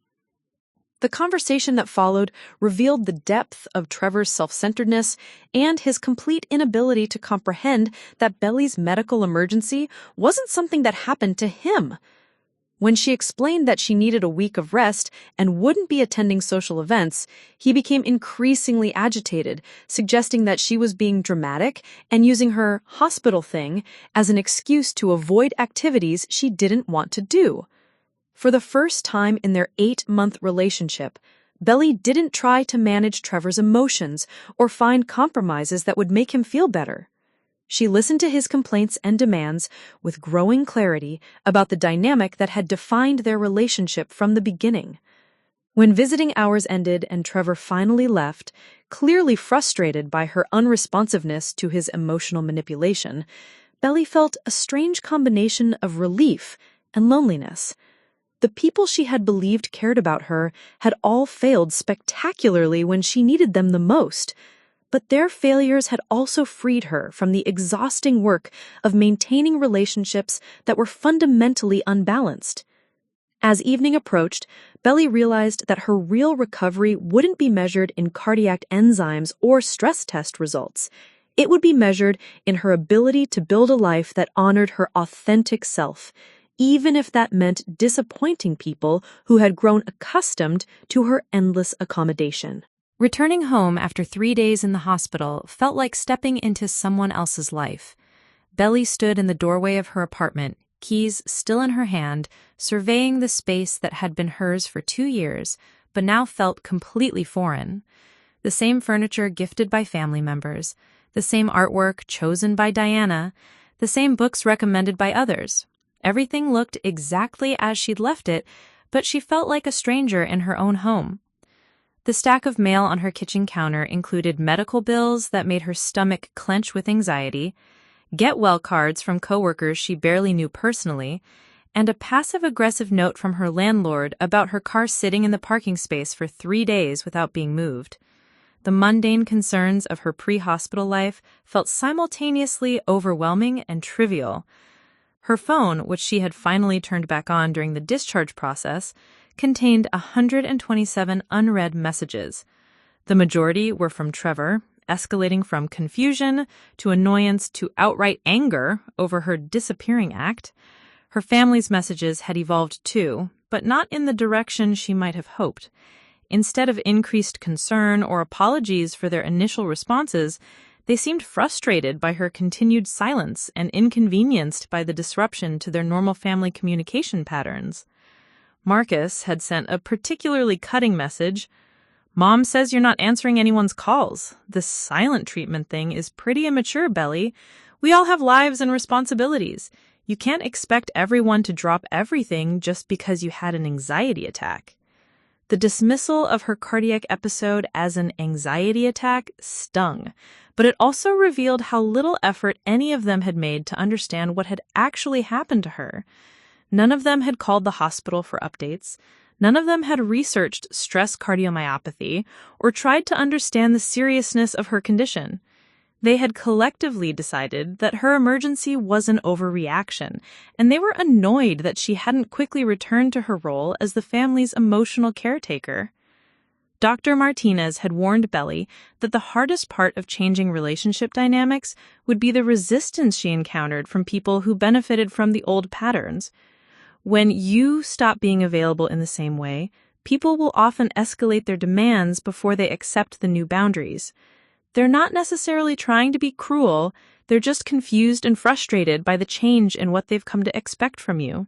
The conversation that followed revealed the depth of Trevor's self-centeredness and his complete inability to comprehend that Belly's medical emergency wasn't something that happened to him. When she explained that she needed a week of rest and wouldn't be attending social events, he became increasingly agitated, suggesting that she was being dramatic and using her hospital thing as an excuse to avoid activities she didn't want to do. For the first time in their 8-month relationship, Belly didn't try to manage Trevor's emotions or find compromises that would make him feel better. She listened to his complaints and demands with growing clarity about the dynamic that had defined their relationship from the beginning. When visiting hours ended and Trevor finally left, clearly frustrated by her unresponsiveness to his emotional manipulation, Belly felt a strange combination of relief and loneliness. The people she had believed cared about her had all failed spectacularly when she needed them the most, but their failures had also freed her from the exhausting work of maintaining relationships that were fundamentally unbalanced. As evening approached, Belly realized that her real recovery wouldn't be measured in cardiac enzymes or stress test results. It would be measured in her ability to build a life that honored her authentic self, even if that meant disappointing people who had grown accustomed to her endless accommodation. Returning home after 3 days in the hospital felt like stepping into someone else's life. Belly stood in the doorway of her apartment, keys still in her hand, surveying the space that had been hers for 2 years, but now felt completely foreign. The same furniture gifted by family members, the same artwork chosen by Diana, the same books recommended by others. Everything looked exactly as she'd left it, but she felt like a stranger in her own home. The stack of mail on her kitchen counter included medical bills that made her stomach clench with anxiety, get-well cards from coworkers she barely knew personally, and a passive-aggressive note from her landlord about her car sitting in the parking space for 3 days without being moved. The mundane concerns of her pre-hospital life felt simultaneously overwhelming and trivial. Her phone, which she had finally turned back on during the discharge process, contained 127 unread messages. The majority were from Trevor, escalating from confusion to annoyance to outright anger over her disappearing act. Her family's messages had evolved too, but not in the direction she might have hoped. Instead of increased concern or apologies for their initial responses, they seemed frustrated by her continued silence and inconvenienced by the disruption to their normal family communication patterns. Marcus had sent a particularly cutting message. "Mom says you're not answering anyone's calls. This silent treatment thing is pretty immature, Belly. We all have lives and responsibilities. You can't expect everyone to drop everything just because you had an anxiety attack." The dismissal of her cardiac episode as an anxiety attack stung, but it also revealed how little effort any of them had made to understand what had actually happened to her. None of them had called the hospital for updates. None of them had researched stress cardiomyopathy or tried to understand the seriousness of her condition. They had collectively decided that her emergency was an overreaction, and they were annoyed that she hadn't quickly returned to her role as the family's emotional caretaker. Dr. Martinez had warned Belly that the hardest part of changing relationship dynamics would be the resistance she encountered from people who benefited from the old patterns. When you stop being available in the same way, people will often escalate their demands before they accept the new boundaries. They're not necessarily trying to be cruel, They're just confused and frustrated by the change in what they've come to expect from you.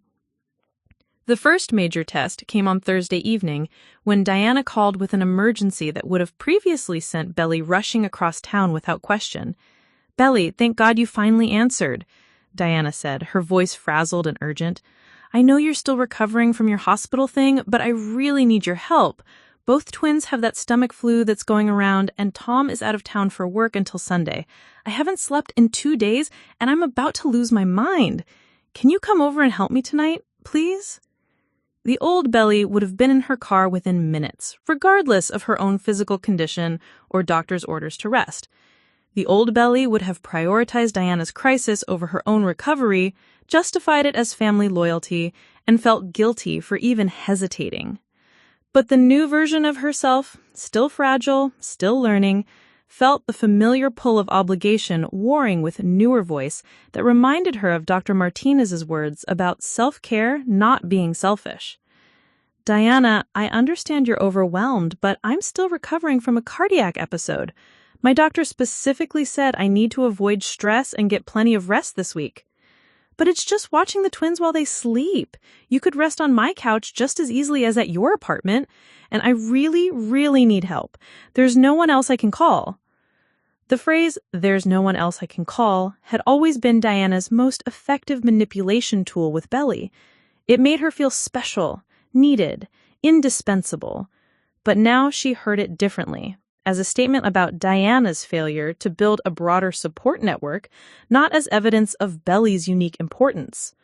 The first major test came on Thursday evening when Diana called with an emergency that would have previously sent Belly rushing across town without question. "Belly, thank God you finally answered," Diana said, her voice frazzled and urgent. "I know you're still recovering from your hospital thing, but I really need your help. Both twins have that stomach flu that's going around, and Tom is out of town for work until Sunday. I haven't slept in 2 days, and I'm about to lose my mind. Can you come over and help me tonight, please?" The old Belly would have been in her car within minutes, regardless of her own physical condition or doctor's orders to rest. The old Belly would have prioritized Diana's crisis over her own recovery, justified it as family loyalty, and felt guilty for even hesitating. But the new version of herself, still fragile, still learning, felt the familiar pull of obligation warring with a newer voice that reminded her of Dr. Martinez's words about self-care not being selfish. "Diana, I understand you're overwhelmed, but I'm still recovering from a cardiac episode. My doctor specifically said I need to avoid stress and get plenty of rest this week." "But it's just watching the twins while they sleep. You could rest on my couch just as easily as at your apartment, and I really, really need help. There's no one else I can call." The phrase, "there's no one else I can call," had always been Diana's most effective manipulation tool with Belly. It made her feel special, needed, indispensable. But now she heard it differently, as a statement about Diana's failure to build a broader support network, not as evidence of Belly's unique importance.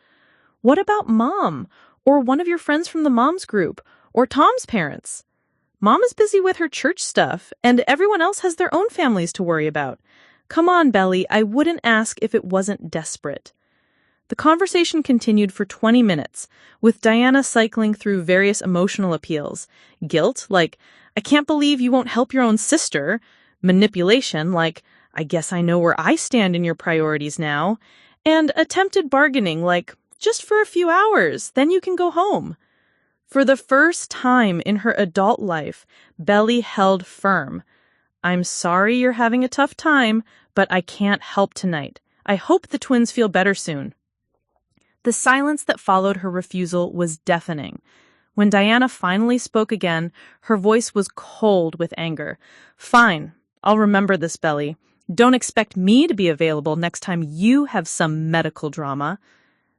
What about Mom, or one of your friends from the Moms group, or Tom's parents? Mom is busy with her church stuff, and everyone else has their own families to worry about. Come on, Belly, I wouldn't ask if it wasn't desperate. The conversation continued for 20 minutes, with Diana cycling through various emotional appeals. Guilt, like, "I can't believe you won't help your own sister." Manipulation, like, "I guess I know where I stand in your priorities now." And attempted bargaining, like, "Just for a few hours, then you can go home." For the first time in her adult life, Belly held firm. "I'm sorry you're having a tough time, but I can't help tonight. I hope the twins feel better soon." The silence that followed her refusal was deafening. When Diana finally spoke again, her voice was cold with anger. "Fine, I'll remember this, Belly. Don't expect me to be available next time you have some medical drama."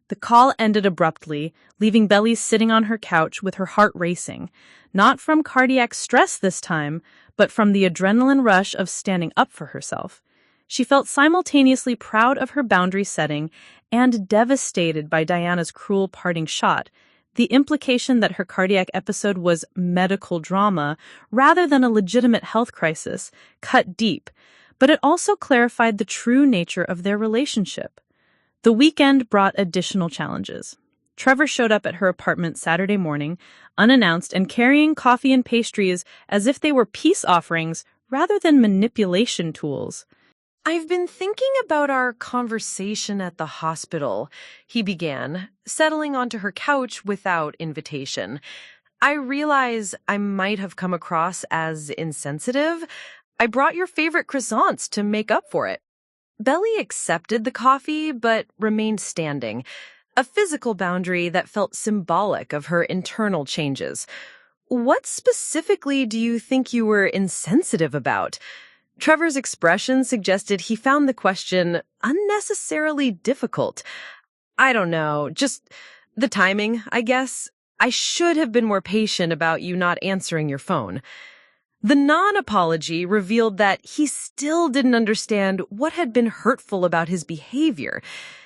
The call ended abruptly, leaving Belly sitting on her couch with her heart racing, not from cardiac stress this time, but from the adrenaline rush of standing up for herself. She felt simultaneously proud of her boundary setting and devastated by Diana's cruel parting shot, the implication that her cardiac episode was medical drama rather than a legitimate health crisis, cut deep, but it also clarified the true nature of their relationship. The weekend brought additional challenges. Trevor showed up at her apartment Saturday morning, unannounced and carrying coffee and pastries as if they were peace offerings rather than manipulation tools. "I've been thinking about our conversation at the hospital," he began, settling onto her couch without invitation. "I realize I might have come across as insensitive. I brought your favorite croissants to make up for it." Belly accepted the coffee, but remained standing, a physical boundary that felt symbolic of her internal changes. "What specifically do you think you were insensitive about?" Trevor's expression suggested he found the question unnecessarily difficult. "I don't know, just the timing, I guess. I should have been more patient about you not answering your phone." The non-apology revealed that he still didn't understand what had been hurtful about his behavior.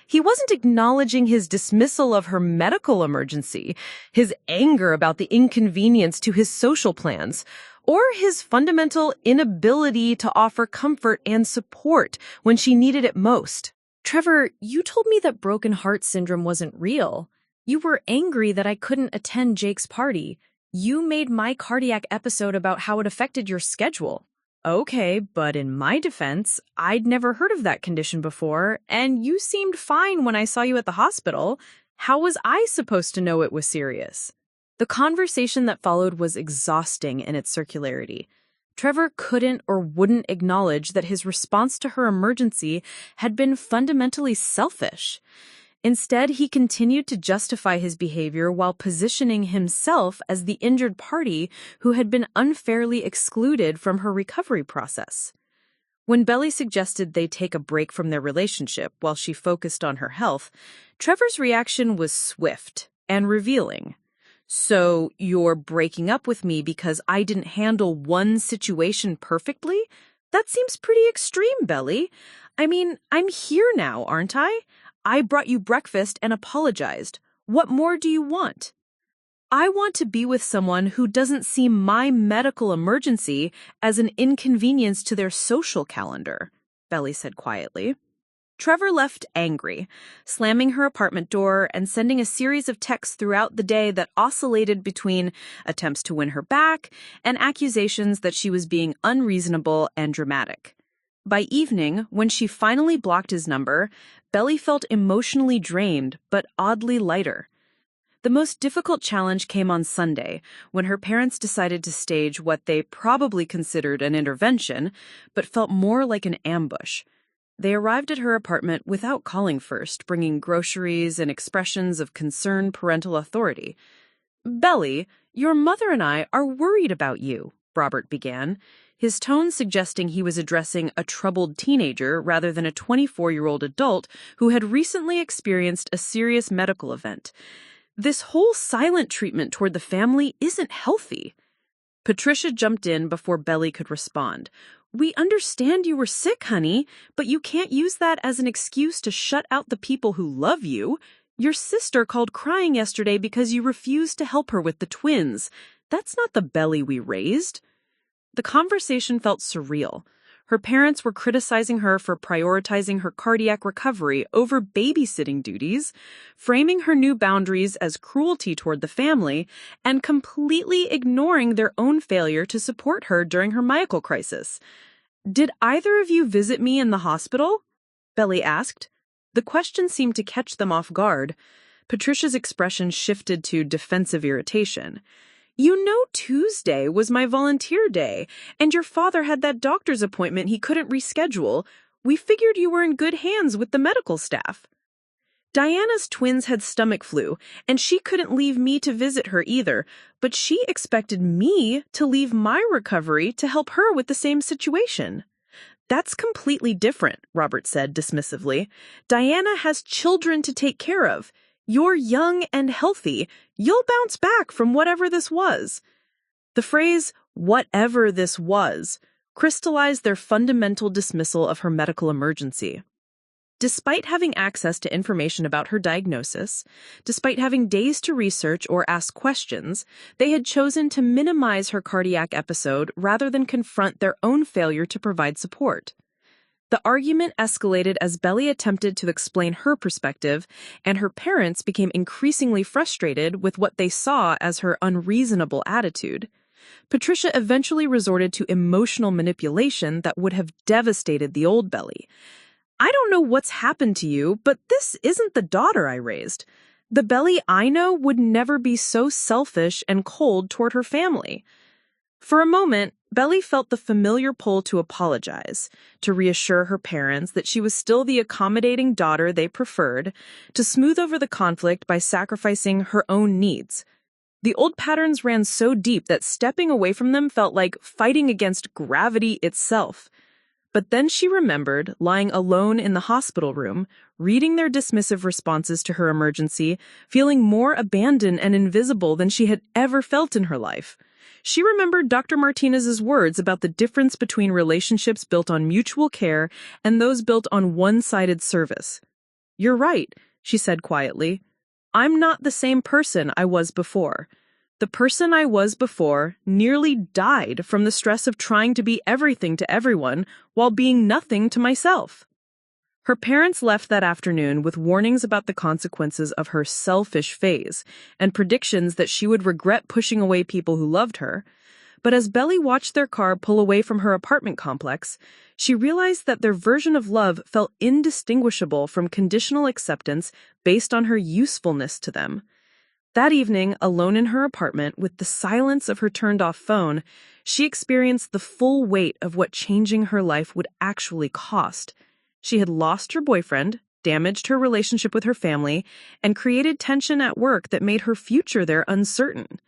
He wasn't acknowledging his dismissal of her medical emergency, his anger about the inconvenience to his social plans, or his fundamental inability to offer comfort and support when she needed it most. "Trevor, you told me that broken heart syndrome wasn't real. You were angry that I couldn't attend Jake's party. You made my cardiac episode about how it affected your schedule." "Okay, but in my defense, I'd never heard of that condition before, and you seemed fine when I saw you at the hospital. How was I supposed to know it was serious?" The conversation that followed was exhausting in its circularity. Trevor couldn't or wouldn't acknowledge that his response to her emergency had been fundamentally selfish. Instead, he continued to justify his behavior while positioning himself as the injured party who had been unfairly excluded from her recovery process. When Belly suggested they take a break from their relationship while she focused on her health, Trevor's reaction was swift and revealing. "So you're breaking up with me because I didn't handle one situation perfectly? That seems pretty extreme, Belly. I mean, I'm here now, aren't I? I brought you breakfast and apologized. What more do you want?" "I want to be with someone who doesn't see my medical emergency as an inconvenience to their social calendar," Belly said quietly. Trevor left angry, slamming her apartment door and sending a series of texts throughout the day that oscillated between attempts to win her back and accusations that she was being unreasonable and dramatic. By evening, when she finally blocked his number, Belly felt emotionally drained but oddly lighter. The most difficult challenge came on Sunday, when her parents decided to stage what they probably considered an intervention, but felt more like an ambush. They arrived at her apartment without calling first, bringing groceries and expressions of concerned parental authority. "Belly, your mother and I are worried about you," Robert began, his tone suggesting he was addressing a troubled teenager rather than a 24-year-old adult who had recently experienced a serious medical event. "This whole silent treatment toward the family isn't healthy." Patricia jumped in before Belly could respond. "We understand you were sick, honey, but you can't use that as an excuse to shut out the people who love you. Your sister called crying yesterday because you refused to help her with the twins. That's not the Belly we raised." The conversation felt surreal. Her parents were criticizing her for prioritizing her cardiac recovery over babysitting duties, framing her new boundaries as cruelty toward the family, and completely ignoring their own failure to support her during her myoclonic crisis. "Did either of you visit me in the hospital?" Belly asked. The question seemed to catch them off guard. Patricia's expression shifted to defensive irritation. "You know Tuesday was my volunteer day, and your father had that doctor's appointment he couldn't reschedule. We figured you were in good hands with the medical staff." Diana's twins had stomach flu, and she couldn't leave me to visit her either, but she expected me to leave my recovery to help her with the same situation. "That's completely different," Robert said dismissively. "Diana has children to take care of. You're young and healthy. You'll bounce back from whatever this was." The phrase, "whatever this was," crystallized their fundamental dismissal of her medical emergency. Despite having access to information about her diagnosis, despite having days to research or ask questions, they had chosen to minimize her cardiac episode rather than confront their own failure to provide support. The argument escalated as Belly attempted to explain her perspective, and her parents became increasingly frustrated with what they saw as her unreasonable attitude. Patricia eventually resorted to emotional manipulation that would have devastated the old Belly. "I don't know what's happened to you, but this isn't the daughter I raised. The Belly I know would never be so selfish and cold toward her family." For a moment, Belly felt the familiar pull to apologize, to reassure her parents that she was still the accommodating daughter they preferred, to smooth over the conflict by sacrificing her own needs. The old patterns ran so deep that stepping away from them felt like fighting against gravity itself. But then she remembered, lying alone in the hospital room, reading their dismissive responses to her emergency, feeling more abandoned and invisible than she had ever felt in her life. She remembered Dr. Martinez's words about the difference between relationships built on mutual care and those built on one-sided service. "You're right," she said quietly. "I'm not the same person I was before. The person I was before nearly died from the stress of trying to be everything to everyone while being nothing to myself." Her parents left that afternoon with warnings about the consequences of her selfish phase and predictions that she would regret pushing away people who loved her. But as Belly watched their car pull away from her apartment complex, she realized that their version of love felt indistinguishable from conditional acceptance based on her usefulness to them. That evening, alone in her apartment, with the silence of her turned-off phone, she experienced the full weight of what changing her life would actually cost. She had lost her boyfriend, damaged her relationship with her family, and created tension at work that made her future there uncertain.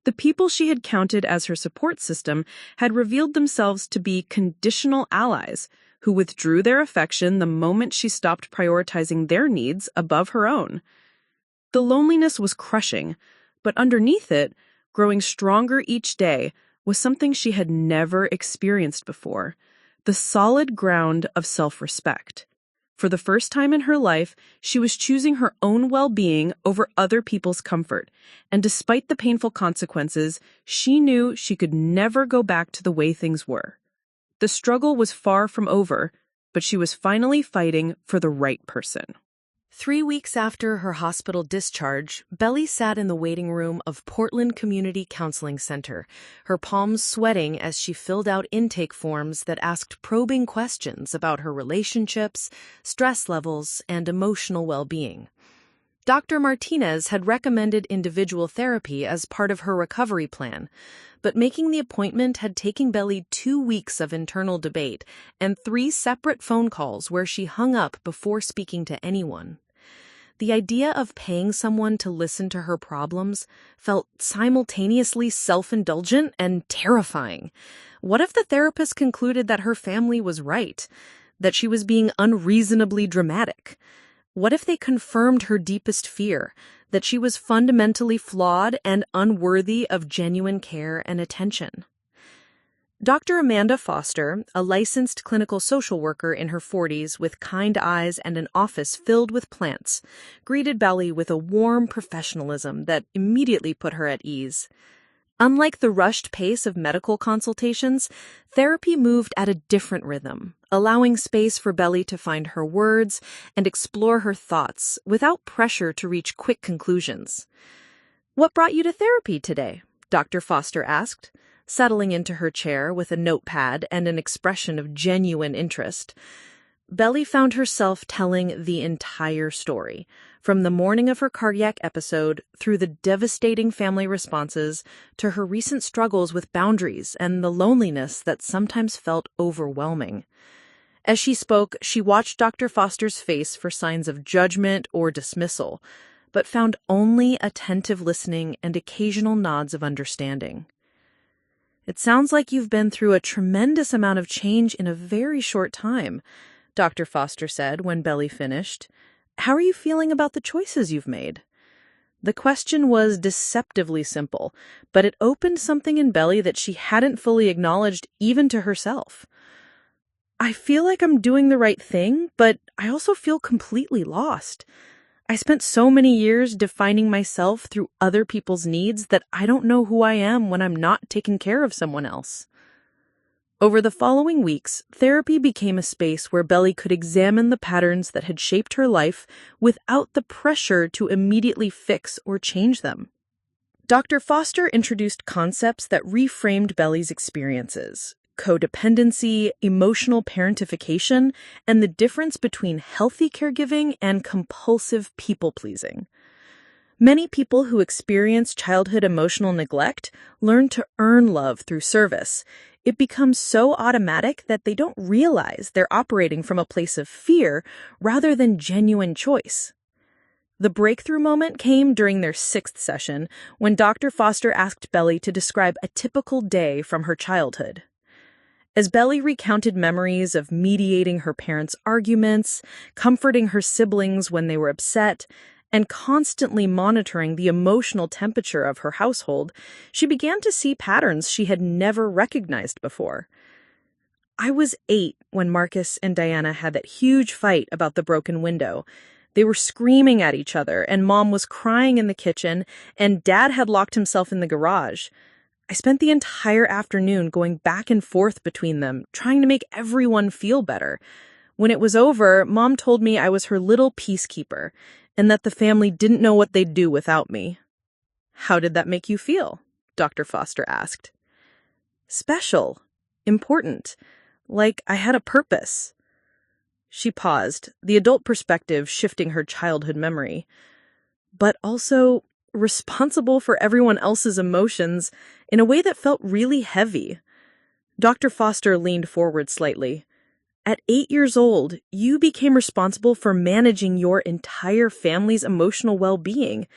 The people she had counted as her support system had revealed themselves to be conditional allies who withdrew their affection the moment she stopped prioritizing their needs above her own. The loneliness was crushing, but underneath it, growing stronger each day, was something she had never experienced before: the solid ground of self-respect. For the first time in her life, she was choosing her own well-being over other people's comfort, and despite the painful consequences, she knew she could never go back to the way things were. The struggle was far from over, but she was finally fighting for the right person. 3 weeks after her hospital discharge, Belly sat in the waiting room of Portland Community Counseling Center, her palms sweating as she filled out intake forms that asked probing questions about her relationships, stress levels, and emotional well-being. Dr. Martinez had recommended individual therapy as part of her recovery plan, but making the appointment had taken Belly 2 weeks of internal debate and 3 separate phone calls where she hung up before speaking to anyone. The idea of paying someone to listen to her problems felt simultaneously self-indulgent and terrifying. What if the therapist concluded that her family was right, that she was being unreasonably dramatic? What if they confirmed her deepest fear, that she was fundamentally flawed and unworthy of genuine care and attention? Dr. Amanda Foster, a licensed clinical social worker in her 40s with kind eyes and an office filled with plants, greeted Belly with a warm professionalism that immediately put her at ease. Unlike the rushed pace of medical consultations, therapy moved at a different rhythm, allowing space for Belly to find her words and explore her thoughts without pressure to reach quick conclusions. "What brought you to therapy today?" Dr. Foster asked, settling into her chair with a notepad and an expression of genuine interest. Belly found herself telling the entire story, from the morning of her cardiac episode through the devastating family responses to her recent struggles with boundaries and the loneliness that sometimes felt overwhelming. As she spoke, she watched Dr. Foster's face for signs of judgment or dismissal, but found only attentive listening and occasional nods of understanding. "It sounds like you've been through a tremendous amount of change in a very short time," Dr. Foster said when Belly finished. "How are you feeling about the choices you've made?" The question was deceptively simple, but it opened something in Belly that she hadn't fully acknowledged even to herself. "I feel like I'm doing the right thing, but I also feel completely lost. I spent so many years defining myself through other people's needs that I don't know who I am when I'm not taking care of someone else." Over the following weeks, therapy became a space where Belly could examine the patterns that had shaped her life without the pressure to immediately fix or change them. Dr. Foster introduced concepts that reframed Belly's experiences: codependency, emotional parentification, and the difference between healthy caregiving and compulsive people-pleasing. Many people who experience childhood emotional neglect learn to earn love through service. It becomes so automatic that they don't realize they're operating from a place of fear rather than genuine choice. The breakthrough moment came during their 6th session when Dr. Foster asked Belly to describe a typical day from her childhood. As Belly recounted memories of mediating her parents' arguments, comforting her siblings when they were upset, and constantly monitoring the emotional temperature of her household, she began to see patterns she had never recognized before. "I was 8 when Marcus and Diana had that huge fight about the broken window. They were screaming at each other, and Mom was crying in the kitchen, and Dad had locked himself in the garage. I spent the entire afternoon going back and forth between them, trying to make everyone feel better. When it was over, Mom told me I was her little peacekeeper, and that the family didn't know what they'd do without me." "How did that make you feel?" Dr. Foster asked. "Special. Important. Like I had a purpose." She paused, the adult perspective shifting her childhood memory. "But also, responsible for everyone else's emotions in a way that felt really heavy. Dr. Foster leaned forward slightly. At 8 years old, you became responsible for managing your entire family's emotional well-being.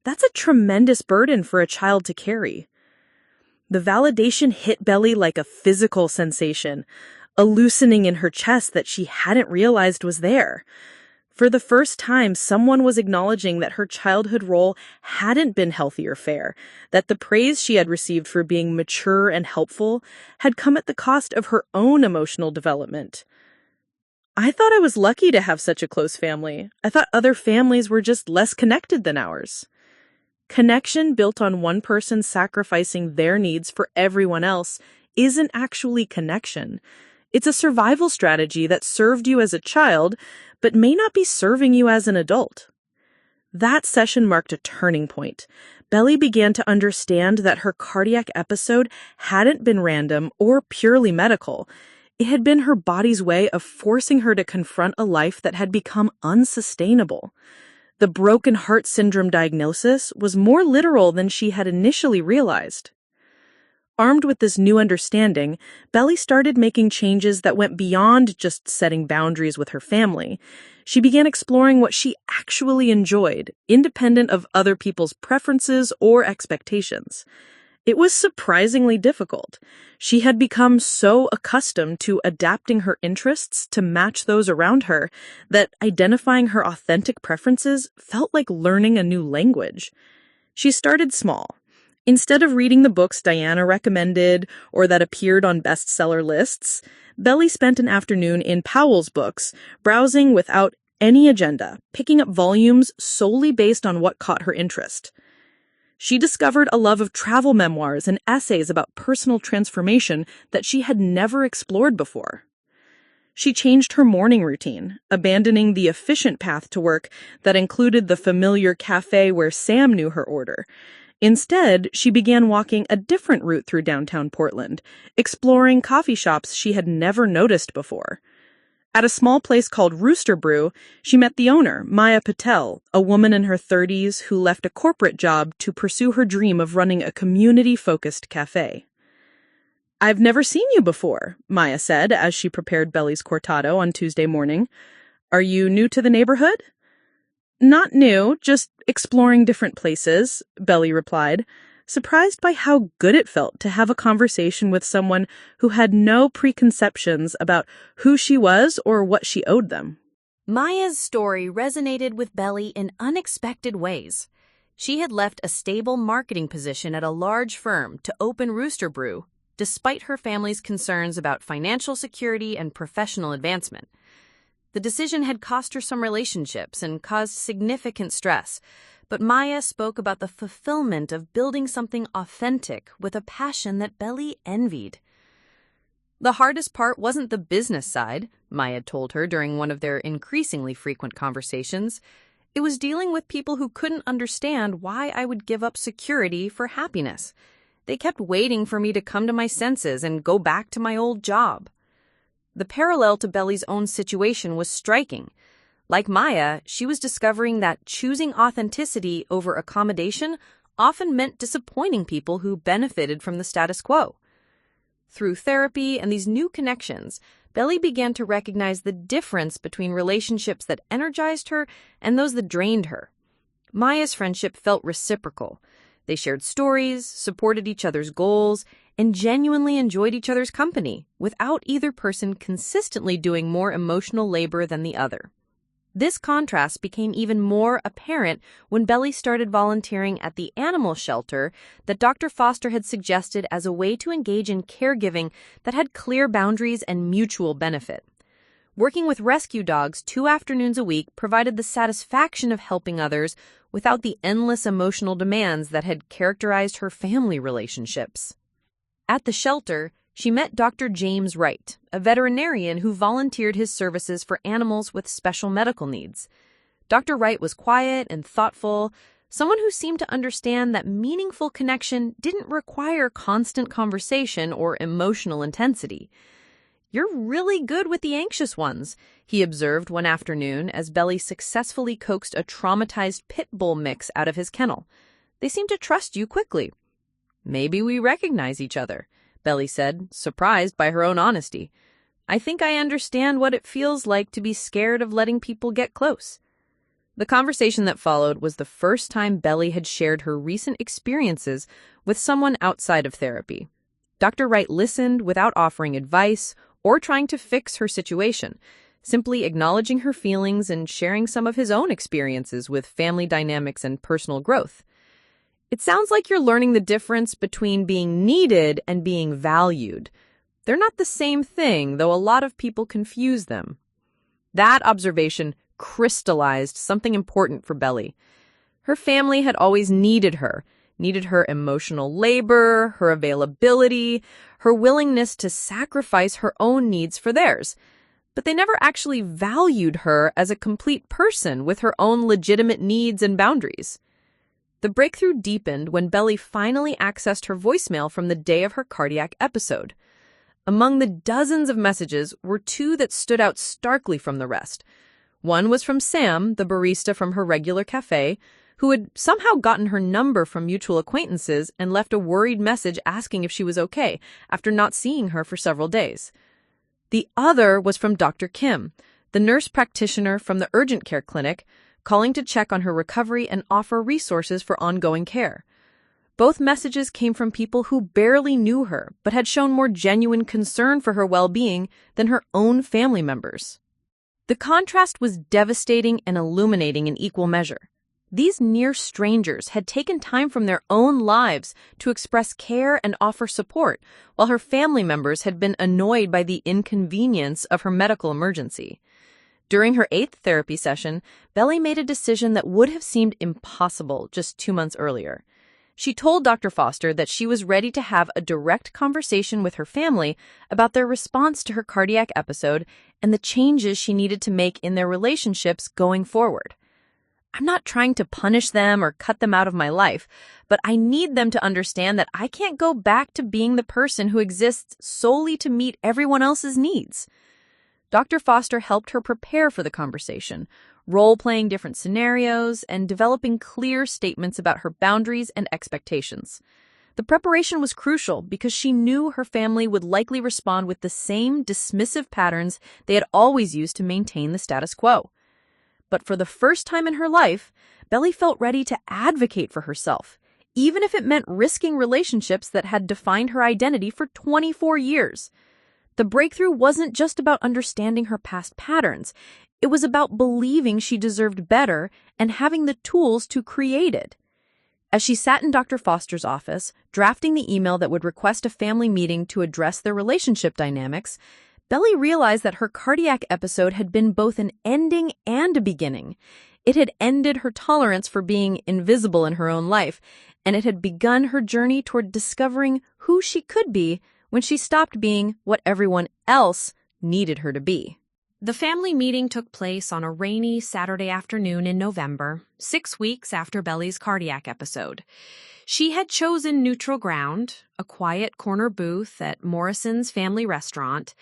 That's a tremendous burden for a child to carry. The validation hit Belly like a physical sensation, a loosening in her chest that she hadn't realized was there. For the first time, someone was acknowledging that her childhood role hadn't been healthy or fair, that the praise she had received for being mature and helpful had come at the cost of her own emotional development. I thought I was lucky to have such a close family. I thought other families were just less connected than ours. Connection built on one person sacrificing their needs for everyone else isn't actually connection. It's a survival strategy that served you as a child, but may not be serving you as an adult. That session marked a turning point. Belly began to understand that her cardiac episode hadn't been random or purely medical. It had been her body's way of forcing her to confront a life that had become unsustainable. The broken heart syndrome diagnosis was more literal than she had initially realized. Armed with this new understanding, Belly started making changes that went beyond just setting boundaries with her family. She began exploring what she actually enjoyed, independent of other people's preferences or expectations. It was surprisingly difficult. She had become so accustomed to adapting her interests to match those around her that identifying her authentic preferences felt like learning a new language. She started small. Instead of reading the books Diana recommended or that appeared on bestseller lists, Belly spent an afternoon in Powell's books, browsing without any agenda, picking up volumes solely based on what caught her interest. She discovered a love of travel memoirs and essays about personal transformation that she had never explored before. She changed her morning routine, abandoning the efficient path to work that included the familiar cafe where Sam knew her order. Instead, she began walking a different route through downtown Portland, exploring coffee shops she had never noticed before. At a small place called Rooster Brew, she met the owner, Maya Patel, a woman in her 30s who left a corporate job to pursue her dream of running a community-focused cafe. "I've never seen you before," Maya said as she prepared Belly's cortado on Tuesday morning. "Are you new to the neighborhood?" "Not new, just exploring different places," Belly replied, surprised by how good it felt to have a conversation with someone who had no preconceptions about who she was or what she owed them. Maya's story resonated with Belly in unexpected ways. She had left a stable marketing position at a large firm to open Rooster Brew, despite her family's concerns about financial security and professional advancement. The decision had cost her some relationships and caused significant stress, but Maya spoke about the fulfillment of building something authentic with a passion that Belly envied. The hardest part wasn't the business side, Maya told her during one of their increasingly frequent conversations. It was dealing with people who couldn't understand why I would give up security for happiness. They kept waiting for me to come to my senses and go back to my old job. The parallel to Belly's own situation was striking. Like Maya, she was discovering that choosing authenticity over accommodation often meant disappointing people who benefited from the status quo. Through therapy and these new connections, Belly began to recognize the difference between relationships that energized her and those that drained her. Maya's friendship felt reciprocal. They shared stories, supported each other's goals, and genuinely enjoyed each other's company, without either person consistently doing more emotional labor than the other. This contrast became even more apparent when Belly started volunteering at the animal shelter that Dr. Foster had suggested as a way to engage in caregiving that had clear boundaries and mutual benefit. Working with rescue dogs 2 afternoons a week provided the satisfaction of helping others without the endless emotional demands that had characterized her family relationships. At the shelter, she met Dr. James Wright, a veterinarian who volunteered his services for animals with special medical needs. Dr. Wright was quiet and thoughtful, someone who seemed to understand that meaningful connection didn't require constant conversation or emotional intensity. "You're really good with the anxious ones," he observed one afternoon as Belly successfully coaxed a traumatized pit bull mix out of his kennel. They seem to trust you quickly." "Maybe we recognize each other," Belly said, surprised by her own honesty. "I think I understand what it feels like to be scared of letting people get close." The conversation that followed was the first time Belly had shared her recent experiences with someone outside of therapy. Dr. Wright listened without offering advice or trying to fix her situation, simply acknowledging her feelings and sharing some of his own experiences with family dynamics and personal growth. "It sounds like you're learning the difference between being needed and being valued. They're not the same thing, though a lot of people confuse them." That observation crystallized something important for Belly. Her family had always needed her emotional labor, her availability, her willingness to sacrifice her own needs for theirs. But they never actually valued her as a complete person with her own legitimate needs and boundaries. The breakthrough deepened when Belly finally accessed her voicemail from the day of her cardiac episode. Among the dozens of messages were two that stood out starkly from the rest. One was from Sam, the barista from her regular cafe, who had somehow gotten her number from mutual acquaintances and left a worried message asking if she was okay after not seeing her for several days. The other was from Dr. Kim, the nurse practitioner from the urgent care clinic, calling to check on her recovery and offer resources for ongoing care. Both messages came from people who barely knew her but had shown more genuine concern for her well-being than her own family members. The contrast was devastating and illuminating in equal measure. These near strangers had taken time from their own lives to express care and offer support, while her family members had been annoyed by the inconvenience of her medical emergency. During her 8th therapy session, Belly made a decision that would have seemed impossible just 2 months earlier. She told Dr. Foster that she was ready to have a direct conversation with her family about their response to her cardiac episode and the changes she needed to make in their relationships going forward. "I'm not trying to punish them or cut them out of my life, but I need them to understand that I can't go back to being the person who exists solely to meet everyone else's needs." Dr. Foster helped her prepare for the conversation, role-playing different scenarios and developing clear statements about her boundaries and expectations. The preparation was crucial because she knew her family would likely respond with the same dismissive patterns they had always used to maintain the status quo. But for the first time in her life, Belly felt ready to advocate for herself, even if it meant risking relationships that had defined her identity for 24 years. The breakthrough wasn't just about understanding her past patterns. It was about believing she deserved better and having the tools to create it. As she sat in Dr. Foster's office, drafting the email that would request a family meeting to address their relationship dynamics, Belly realized that her cardiac episode had been both an ending and a beginning. It had ended her tolerance for being invisible in her own life, and it had begun her journey toward discovering who she could be when she stopped being what everyone else needed her to be. The family meeting took place on a rainy Saturday afternoon in November, 6 weeks after Belly's cardiac episode. She had chosen neutral ground, a quiet corner booth at Morrison's family restaurant,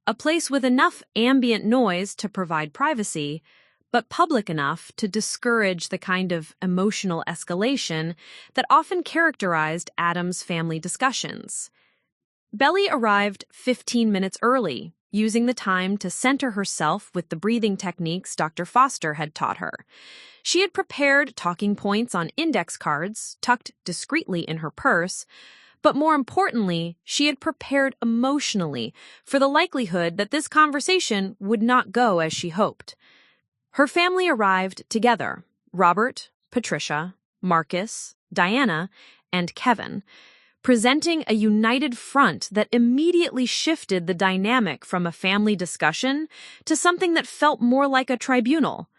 a place with enough ambient noise to provide privacy, but public enough to discourage the kind of emotional escalation that often characterized Adam's family discussions. Belly arrived 15 minutes early, using the time to center herself with the breathing techniques Dr. Foster had taught her. She had prepared talking points on index cards, tucked discreetly in her purse, but more importantly, she had prepared emotionally for the likelihood that this conversation would not go as she hoped. Her family arrived together: Robert, Patricia, Marcus, Diana, and Kevin, presenting a united front that immediately shifted the dynamic from a family discussion to something that felt more like a tribunal.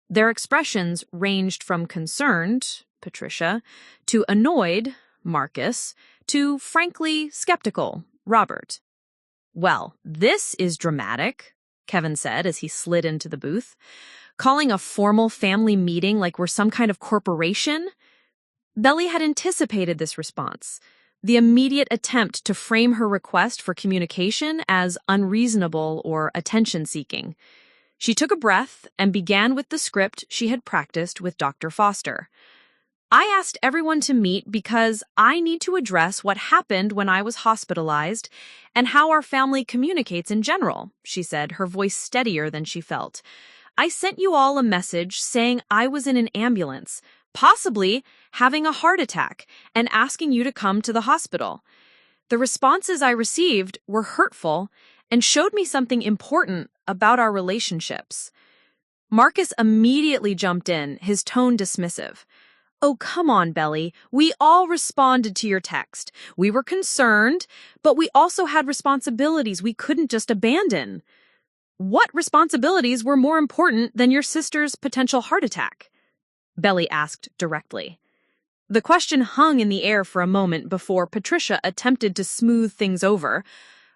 Their expressions ranged from concerned, Patricia, to annoyed, Marcus, to frankly skeptical, Robert. "Well, this is dramatic," Kevin said as he slid into the booth. "Calling a formal family meeting like we're some kind of corporation?" Belly had anticipated this response, the immediate attempt to frame her request for communication as unreasonable or attention-seeking. She took a breath and began with the script she had practiced with Dr. Foster. I asked everyone to meet because I need to address what happened when I was hospitalized and how our family communicates in general, she said, her voice steadier than she felt. I sent you all a message saying I was in an ambulance, possibly having a heart attack, and asking you to come to the hospital. The responses I received were hurtful and showed me something important about our relationships. Marcus immediately jumped in, his tone dismissive. Oh, come on, Belly. We all responded to your text. We were concerned, but we also had responsibilities we couldn't just abandon. What responsibilities were more important than your sister's potential heart attack? Belly asked directly. The question hung in the air for a moment before Patricia attempted to smooth things over.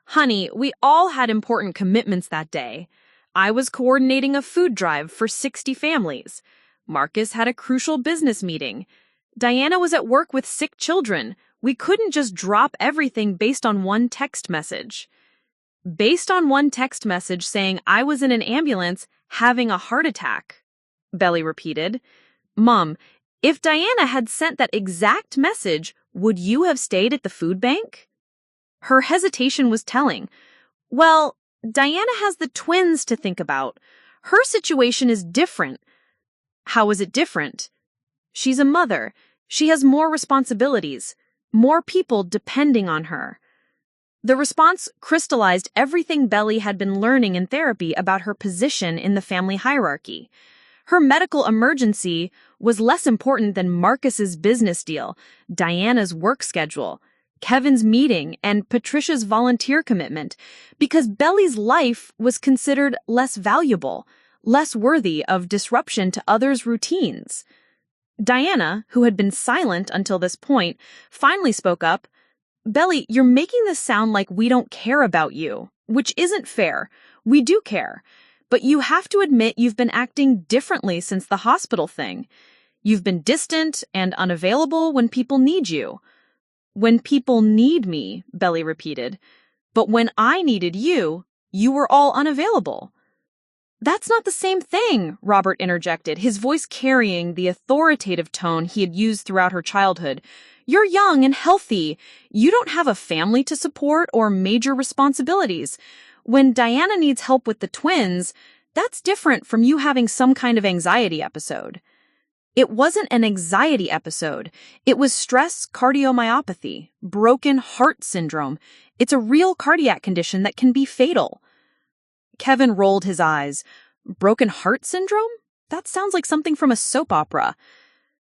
Honey, we all had important commitments that day. I was coordinating a food drive for 60 families. Marcus had a crucial business meeting. Diana was at work with sick children. We couldn't just drop everything based on one text message. Based on one text message saying I was in an ambulance having a heart attack, Belly repeated. Mom, if Diana had sent that exact message, would you have stayed at the food bank? Her hesitation was telling. Well, Diana has the twins to think about. Her situation is different. How is it different? She's a mother. She has more responsibilities, more people depending on her. The response crystallized everything Belly had been learning in therapy about her position in the family hierarchy. Her medical emergency was less important than Marcus's business deal, Diana's work schedule, Kevin's meeting, and Patricia's volunteer commitment, because Belly's life was considered less valuable, less worthy of disruption to others' routines. Diana, who had been silent until this point, finally spoke up. Belly, you're making this sound like we don't care about you, which isn't fair. We do care. But you have to admit you've been acting differently since the hospital thing. You've been distant and unavailable when people need you. When people need me, Belly repeated. But when I needed you, you were all unavailable. That's not the same thing, Robert interjected, his voice carrying the authoritative tone he had used throughout her childhood. You're young and healthy. You don't have a family to support or major responsibilities. When Diana needs help with the twins, that's different from you having some kind of anxiety episode. It wasn't an anxiety episode. It was stress cardiomyopathy, broken heart syndrome. It's a real cardiac condition that can be fatal. Kevin rolled his eyes. Broken heart syndrome? That sounds like something from a soap opera.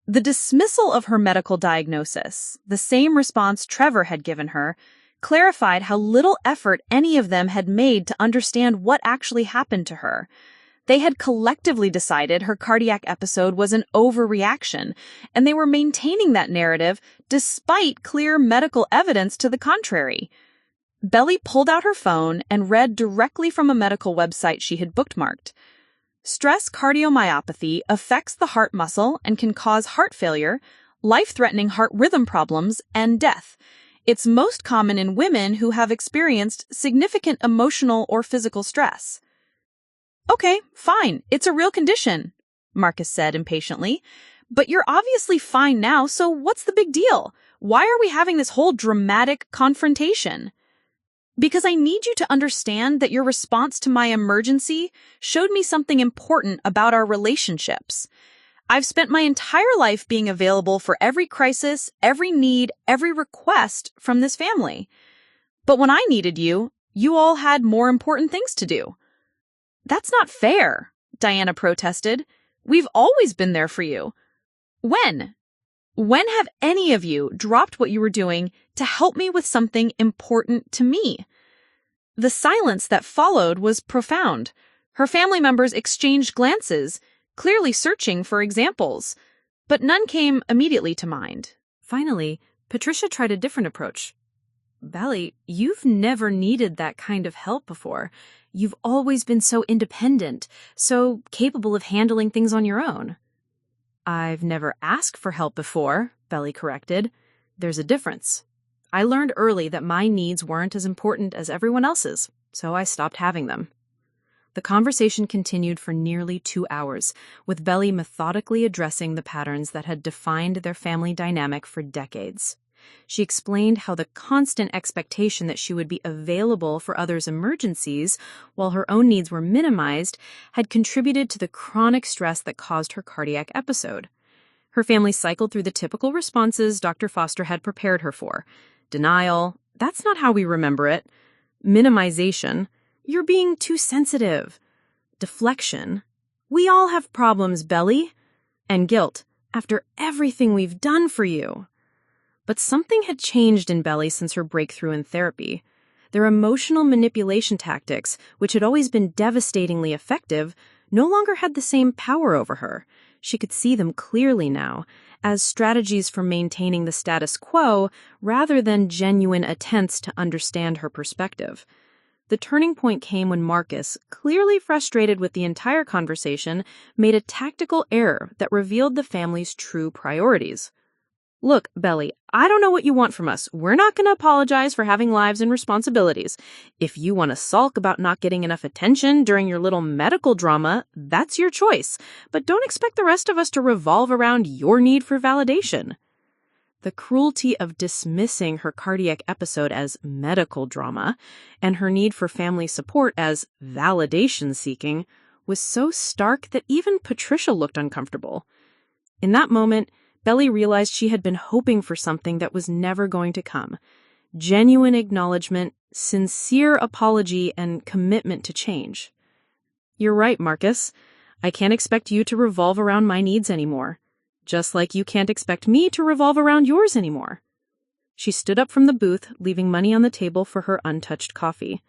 The dismissal of her medical diagnosis, the same response Trevor had given her, clarified how little effort any of them had made to understand what actually happened to her. They had collectively decided her cardiac episode was an overreaction, and they were maintaining that narrative despite clear medical evidence to the contrary. Belly pulled out her phone and read directly from a medical website she had bookmarked. Stress cardiomyopathy affects the heart muscle and can cause heart failure, life-threatening heart rhythm problems, and death. It's most common in women who have experienced significant emotional or physical stress. Okay, fine, it's a real condition, Marcus said impatiently. But you're obviously fine now, so what's the big deal? Why are we having this whole dramatic confrontation? Because I need you to understand that your response to my emergency showed me something important about our relationships. I've spent my entire life being available for every crisis, every need, every request from this family. But when I needed you, you all had more important things to do. That's not fair, Diana protested. We've always been there for you. When? When have any of you dropped what you were doing to help me with something important to me? The silence that followed was profound. Her family members exchanged glances, clearly searching for examples, but none came immediately to mind. Finally, Patricia tried a different approach. Belly, you've never needed that kind of help before. You've always been so independent, so capable of handling things on your own. I've never asked for help before, Belly corrected. There's a difference. I learned early that my needs weren't as important as everyone else's, so I stopped having them. The conversation continued for nearly 2 hours, with Belly methodically addressing the patterns that had defined their family dynamic for decades. She explained how the constant expectation that she would be available for others' emergencies while her own needs were minimized had contributed to the chronic stress that caused her cardiac episode. Her family cycled through the typical responses Dr. Foster had prepared her for. Denial, that's not how we remember it. Minimization, you're being too sensitive. Deflection, we all have problems, Belly. And guilt, after everything we've done for you. But something had changed in Belly since her breakthrough in therapy. Their emotional manipulation tactics, which had always been devastatingly effective, no longer had the same power over her. She could see them clearly now, as strategies for maintaining the status quo rather than genuine attempts to understand her perspective. The turning point came when Marcus, clearly frustrated with the entire conversation, made a tactical error that revealed the family's true priorities. Look, Belly, I don't know what you want from us. We're not going to apologize for having lives and responsibilities. If you want to sulk about not getting enough attention during your little medical drama, that's your choice. But don't expect the rest of us to revolve around your need for validation. The cruelty of dismissing her cardiac episode as medical drama and her need for family support as validation-seeking was so stark that even Patricia looked uncomfortable. In that moment, Belly realized she had been hoping for something that was never going to come. Genuine acknowledgement, sincere apology, and commitment to change. You're right, Marcus. I can't expect you to revolve around my needs anymore. Just like you can't expect me to revolve around yours anymore. She stood up from the booth, leaving money on the table for her untouched coffee.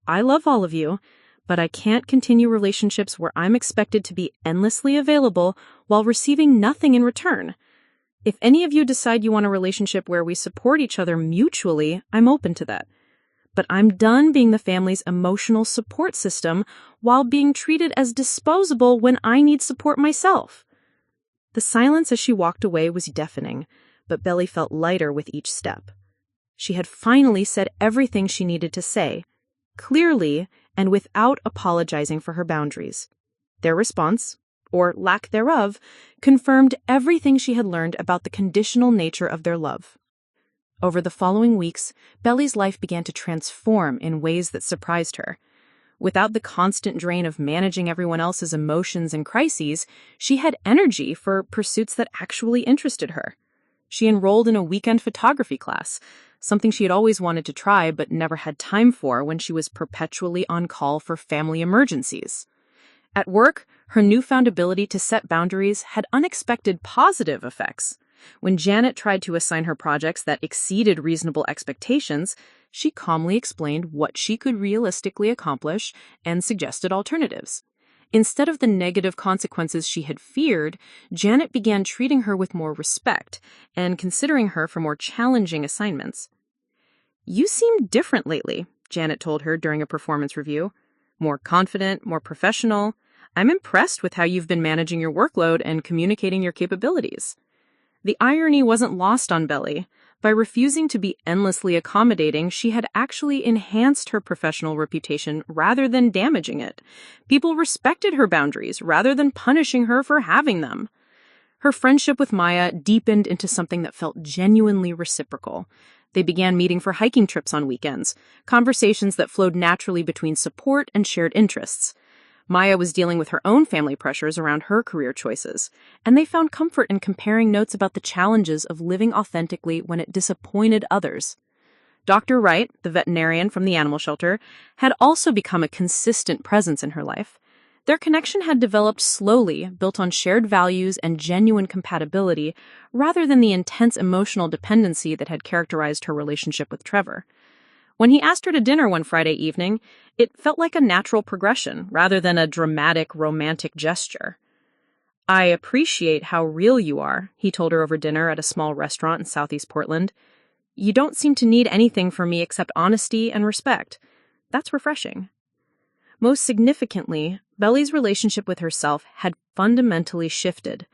I love all of you, but I can't continue relationships where I'm expected to be endlessly available while receiving nothing in return. If any of you decide you want a relationship where we support each other mutually, I'm open to that. But I'm done being the family's emotional support system while being treated as disposable when I need support myself. The silence as she walked away was deafening, but Belly felt lighter with each step. She had finally said everything she needed to say, clearly and without apologizing for her boundaries. Their response, or lack thereof, confirmed everything she had learned about the conditional nature of their love. Over the following weeks, Belly's life began to transform in ways that surprised her. Without the constant drain of managing everyone else's emotions and crises, she had energy for pursuits that actually interested her. She enrolled in a weekend photography class, something she had always wanted to try but never had time for when she was perpetually on call for family emergencies. At work, her newfound ability to set boundaries had unexpected positive effects. When Janet tried to assign her projects that exceeded reasonable expectations, she calmly explained what she could realistically accomplish and suggested alternatives. Instead of the negative consequences she had feared, Janet began treating her with more respect and considering her for more challenging assignments. You seem different lately, Janet told her during a performance review. More confident, more professional. I'm impressed with how you've been managing your workload and communicating your capabilities. The irony wasn't lost on Belly. By refusing to be endlessly accommodating, she had actually enhanced her professional reputation rather than damaging it. People respected her boundaries rather than punishing her for having them. Her friendship with Maya deepened into something that felt genuinely reciprocal. They began meeting for hiking trips on weekends, conversations that flowed naturally between support and shared interests. Maya was dealing with her own family pressures around her career choices, and they found comfort in comparing notes about the challenges of living authentically when it disappointed others. Dr. Wright, the veterinarian from the animal shelter, had also become a consistent presence in her life. Their connection had developed slowly, built on shared values and genuine compatibility, rather than the intense emotional dependency that had characterized her relationship with Trevor. When he asked her to dinner one Friday evening, it felt like a natural progression rather than a dramatic, romantic gesture. I appreciate how real you are, he told her over dinner at a small restaurant in Southeast Portland. You don't seem to need anything from me except honesty and respect. That's refreshing. Most significantly, Belly's relationship with herself had fundamentally shifted.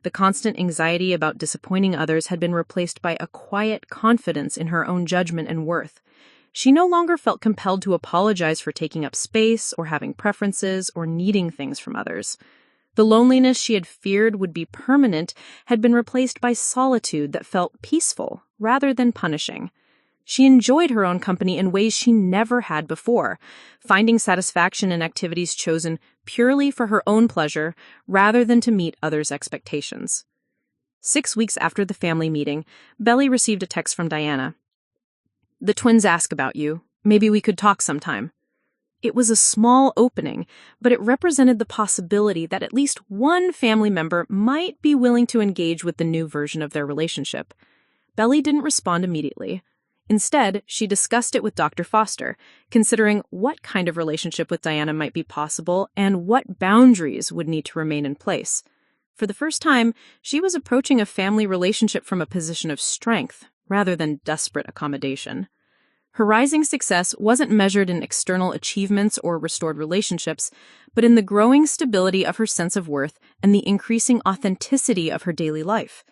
The constant anxiety about disappointing others had been replaced by a quiet confidence in her own judgment and worth. She no longer felt compelled to apologize for taking up space or having preferences or needing things from others. The loneliness she had feared would be permanent had been replaced by solitude that felt peaceful rather than punishing. She enjoyed her own company in ways she never had before, finding satisfaction in activities chosen purely for her own pleasure rather than to meet others' expectations. 6 weeks after the family meeting, Belly received a text from Diana. "The twins ask about you. Maybe we could talk sometime." It was a small opening, but it represented the possibility that at least one family member might be willing to engage with the new version of their relationship. Belly didn't respond immediately. Instead, she discussed it with Dr. Foster, considering what kind of relationship with Diana might be possible and what boundaries would need to remain in place. For the first time, she was approaching a family relationship from a position of strength rather than desperate accommodation. Her rising success wasn't measured in external achievements or restored relationships, but in the growing stability of her sense of worth and the increasing authenticity of her daily life.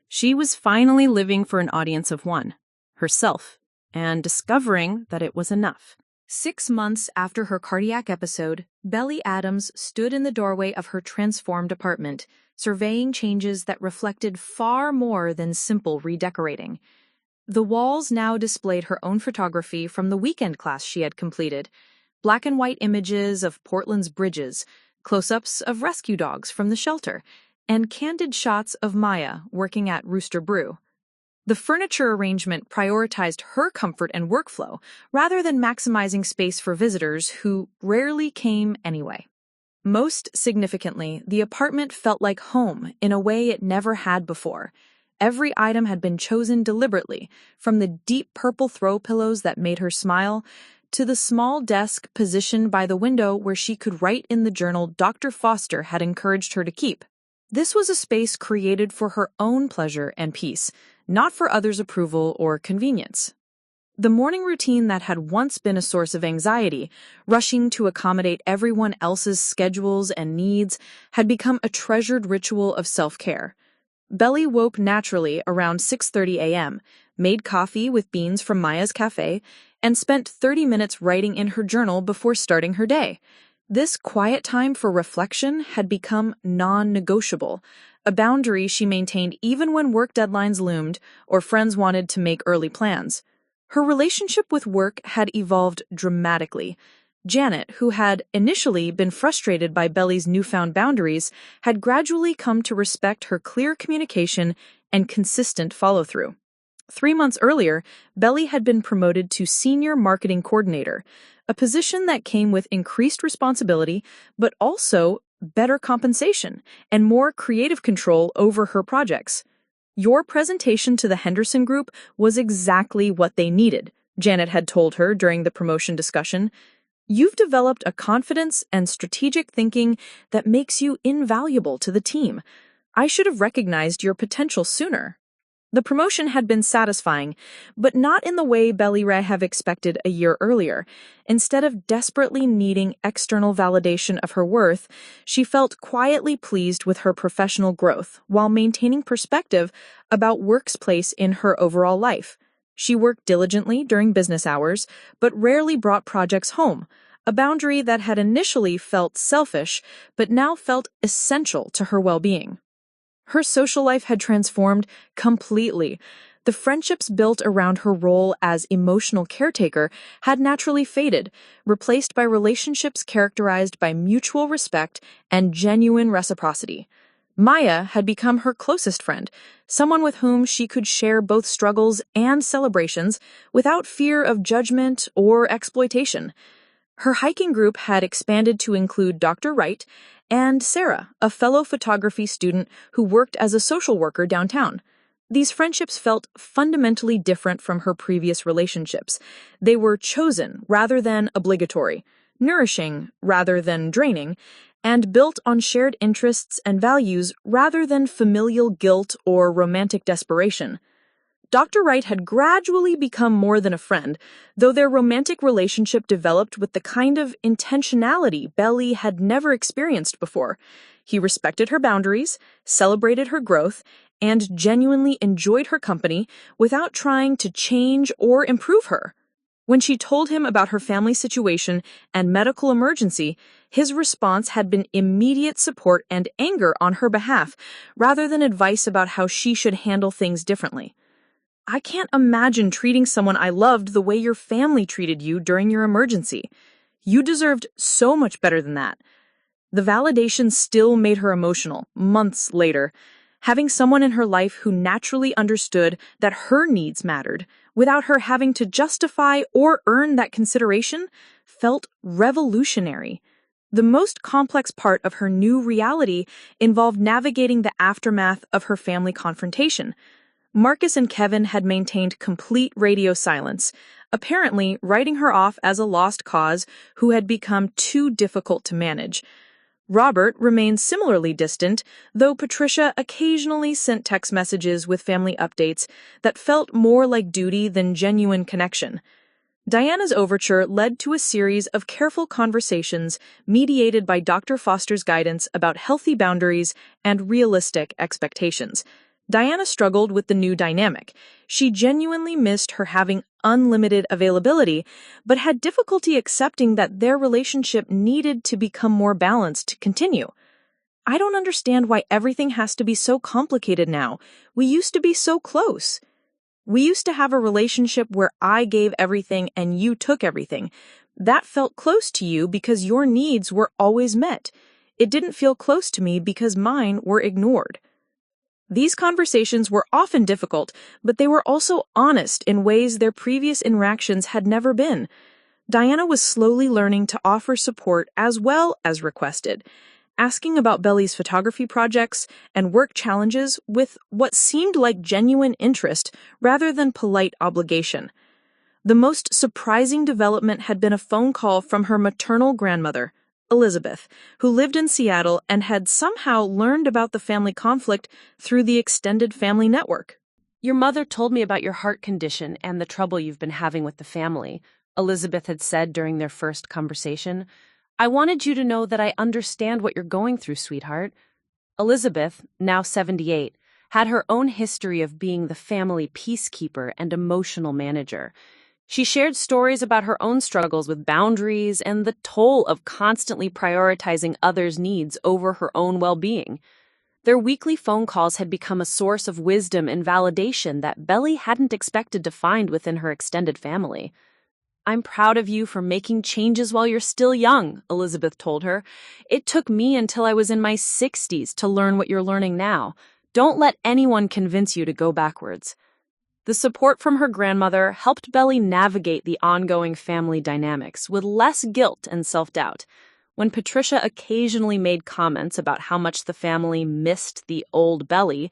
She was finally living for an audience of one, herself, and discovering that it was enough. 6 months after her cardiac episode, Belly Adams stood in the doorway of her transformed apartment, surveying changes that reflected far more than simple redecorating. The walls now displayed her own photography from the weekend class she had completed, black and white images of Portland's bridges, close-ups of rescue dogs from the shelter, and candid shots of Maya working at Rooster Brew. The furniture arrangement prioritized her comfort and workflow rather than maximizing space for visitors who rarely came anyway. Most significantly, the apartment felt like home in a way it never had before. Every item had been chosen deliberately, from the deep purple throw pillows that made her smile to the small desk positioned by the window where she could write in the journal Dr. Foster had encouraged her to keep. This was a space created for her own pleasure and peace, not for others' approval or convenience. The morning routine that had once been a source of anxiety, rushing to accommodate everyone else's schedules and needs, had become a treasured ritual of self-care. Belly woke naturally around 6:30 a.m., made coffee with beans from Maya's cafe, and spent 30 minutes writing in her journal before starting her day. This quiet time for reflection had become non-negotiable, a boundary she maintained even when work deadlines loomed or friends wanted to make early plans. Her relationship with work had evolved dramatically. Janet, who had initially been frustrated by Belly's newfound boundaries, had gradually come to respect her clear communication and consistent follow-through. 3 months earlier, Belly had been promoted to Senior Marketing Coordinator, a position that came with increased responsibility, but also better compensation and more creative control over her projects. "Your presentation to the Henderson Group was exactly what they needed," Janet had told her during the promotion discussion. "You've developed a confidence and strategic thinking that makes you invaluable to the team. I should have recognized your potential sooner." The promotion had been satisfying, but not in the way Belly Ray had expected a year earlier. Instead of desperately needing external validation of her worth, she felt quietly pleased with her professional growth while maintaining perspective about work's place in her overall life. She worked diligently during business hours, but rarely brought projects home, a boundary that had initially felt selfish, but now felt essential to her well-being. Her social life had transformed completely. The friendships built around her role as emotional caretaker had naturally faded, replaced by relationships characterized by mutual respect and genuine reciprocity. Maya had become her closest friend, someone with whom she could share both struggles and celebrations without fear of judgment or exploitation. Her hiking group had expanded to include Dr. Wright and Sarah, a fellow photography student who worked as a social worker downtown. These friendships felt fundamentally different from her previous relationships. They were chosen rather than obligatory, nourishing rather than draining, and built on shared interests and values rather than familial guilt or romantic desperation. Dr. Wright had gradually become more than a friend, though their romantic relationship developed with the kind of intentionality Belly had never experienced before. He respected her boundaries, celebrated her growth, and genuinely enjoyed her company without trying to change or improve her. When she told him about her family situation and medical emergency, his response had been immediate support and anger on her behalf, rather than advice about how she should handle things differently. "I can't imagine treating someone I loved the way your family treated you during your emergency. You deserved so much better than that." The validation still made her emotional, months later. Having someone in her life who naturally understood that her needs mattered, without her having to justify or earn that consideration, felt revolutionary. The most complex part of her new reality involved navigating the aftermath of her family confrontation. Marcus and Kevin had maintained complete radio silence, apparently writing her off as a lost cause who had become too difficult to manage. Robert remained similarly distant, though Patricia occasionally sent text messages with family updates that felt more like duty than genuine connection. Diana's overture led to a series of careful conversations mediated by Dr. Foster's guidance about healthy boundaries and realistic expectations. Diana struggled with the new dynamic. She genuinely missed her having unlimited availability, but had difficulty accepting that their relationship needed to become more balanced to continue. "I don't understand why everything has to be so complicated now. We used to be so close. We used to have a relationship where I gave everything and you took everything. That felt close to you because your needs were always met. It didn't feel close to me because mine were ignored." These conversations were often difficult, but they were also honest in ways their previous interactions had never been. Diana was slowly learning to offer support as well as requested, asking about Belly's photography projects and work challenges with what seemed like genuine interest rather than polite obligation. The most surprising development had been a phone call from her maternal grandmother, Elizabeth, who lived in Seattle and had somehow learned about the family conflict through the extended family network. "Your mother told me about your heart condition and the trouble you've been having with the family," Elizabeth had said during their first conversation. "I wanted you to know that I understand what you're going through, sweetheart." Elizabeth, now 78, had her own history of being the family peacekeeper and emotional manager. She shared stories about her own struggles with boundaries and the toll of constantly prioritizing others' needs over her own well-being. Their weekly phone calls had become a source of wisdom and validation that Belly hadn't expected to find within her extended family. "I'm proud of you for making changes while you're still young," Elizabeth told her. "It took me until I was in my 60s to learn what you're learning now. Don't let anyone convince you to go backwards." The support from her grandmother helped Belly navigate the ongoing family dynamics with less guilt and self-doubt. When Patricia occasionally made comments about how much the family missed the old Belly,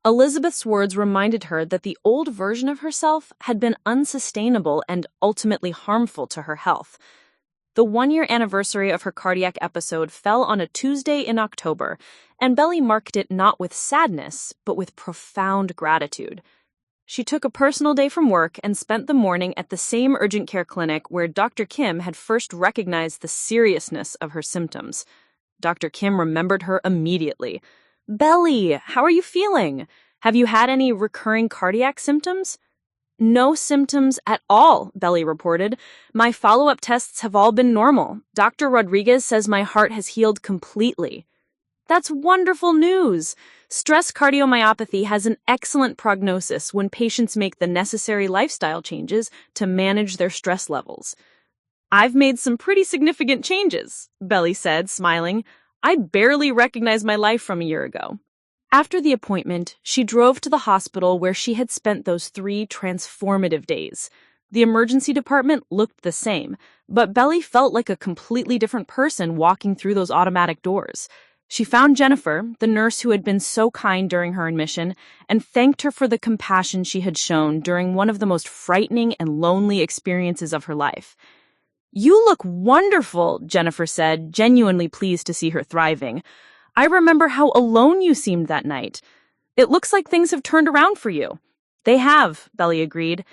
Elizabeth's words reminded her that the old version of herself had been unsustainable and ultimately harmful to her health. The one-year anniversary of her cardiac episode fell on a Tuesday in October, and Belly marked it not with sadness, but with profound gratitude. She took a personal day from work and spent the morning at the same urgent care clinic where Dr. Kim had first recognized the seriousness of her symptoms. Dr. Kim remembered her immediately. "Belly, how are you feeling? Have you had any recurring cardiac symptoms?" "No symptoms at all," Belly reported. "My follow-up tests have all been normal. Dr. Rodriguez says my heart has healed completely." "That's wonderful news. Stress cardiomyopathy has an excellent prognosis when patients make the necessary lifestyle changes to manage their stress levels." "I've made some pretty significant changes," Belly said, smiling. "I barely recognize my life from a year ago." After the appointment, she drove to the hospital where she had spent those 3 transformative days. The emergency department looked the same, but Belly felt like a completely different person walking through those automatic doors. She found Jennifer, the nurse who had been so kind during her admission, and thanked her for the compassion she had shown during one of the most frightening and lonely experiences of her life. "You look wonderful," Jennifer said, genuinely pleased to see her thriving. "I remember how alone you seemed that night. It looks like things have turned around for you." "They have," Belly agreed.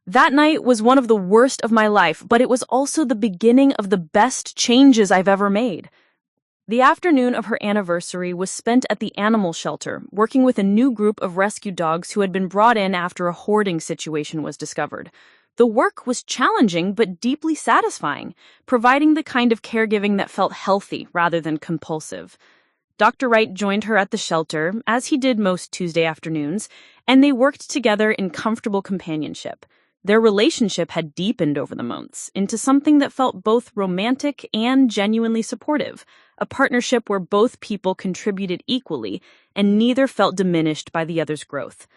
"That night was one of the worst of my life, but it was also the beginning of the best changes I've ever made." The afternoon of her anniversary was spent at the animal shelter, working with a new group of rescue dogs who had been brought in after a hoarding situation was discovered. The work was challenging but deeply satisfying, providing the kind of caregiving that felt healthy rather than compulsive. Dr. Wright joined her at the shelter, as he did most Tuesday afternoons, and they worked together in comfortable companionship. Their relationship had deepened over the months into something that felt both romantic and genuinely supportive, a partnership where both people contributed equally and neither felt diminished by the other's growth.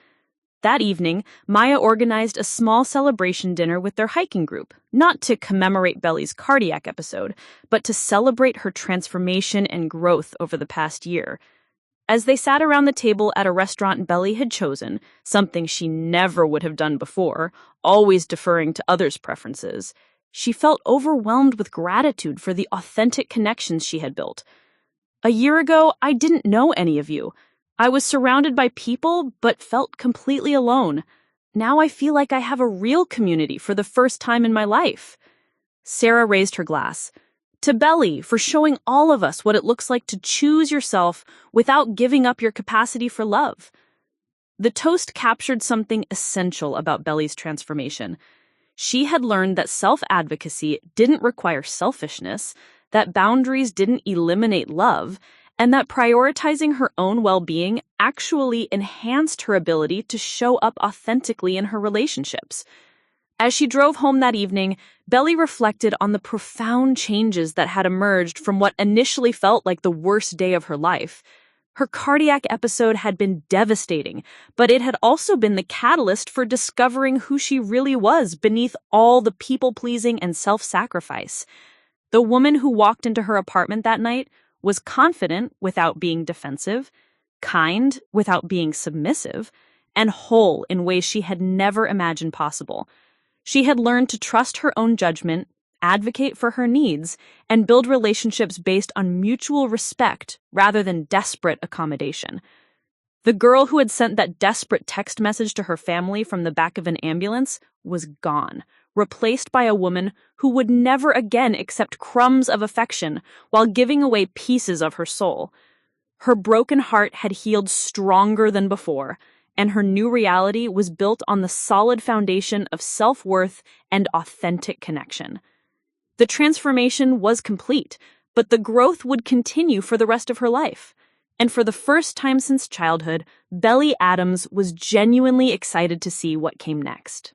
That evening, Maya organized a small celebration dinner with their hiking group, not to commemorate Belly's cardiac episode, but to celebrate her transformation and growth over the past year. As they sat around the table at a restaurant Belly had chosen, something she never would have done before, always deferring to others' preferences, she felt overwhelmed with gratitude for the authentic connections she had built. "A year ago, I didn't know any of you. I was surrounded by people, but felt completely alone. Now I feel like I have a real community for the first time in my life." Sarah raised her glass. "To Belly for showing all of us what it looks like to choose yourself without giving up your capacity for love." The toast captured something essential about Belly's transformation. She had learned that self-advocacy didn't require selfishness, that boundaries didn't eliminate love, and that prioritizing her own well-being actually enhanced her ability to show up authentically in her relationships. As she drove home that evening, Belly reflected on the profound changes that had emerged from what initially felt like the worst day of her life. Her cardiac episode had been devastating, but it had also been the catalyst for discovering who she really was beneath all the people-pleasing and self-sacrifice. The woman who walked into her apartment that night was confident without being defensive, kind without being submissive, and whole in ways she had never imagined possible. She had learned to trust her own judgment, advocate for her needs, and build relationships based on mutual respect rather than desperate accommodation. The girl who had sent that desperate text message to her family from the back of an ambulance was gone, replaced by a woman who would never again accept crumbs of affection while giving away pieces of her soul. Her broken heart had healed stronger than before, and her new reality was built on the solid foundation of self-worth and authentic connection. The transformation was complete, but the growth would continue for the rest of her life. And for the first time since childhood, Belly Adams was genuinely excited to see what came next.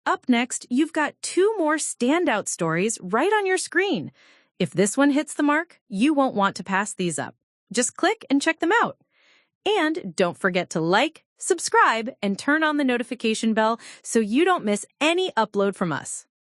Up next, you've got 2 more standout stories right on your screen. If this one hits the mark, you won't want to pass these up. Just click and check them out. And don't forget to like, subscribe, and turn on the notification bell so you don't miss any upload from us.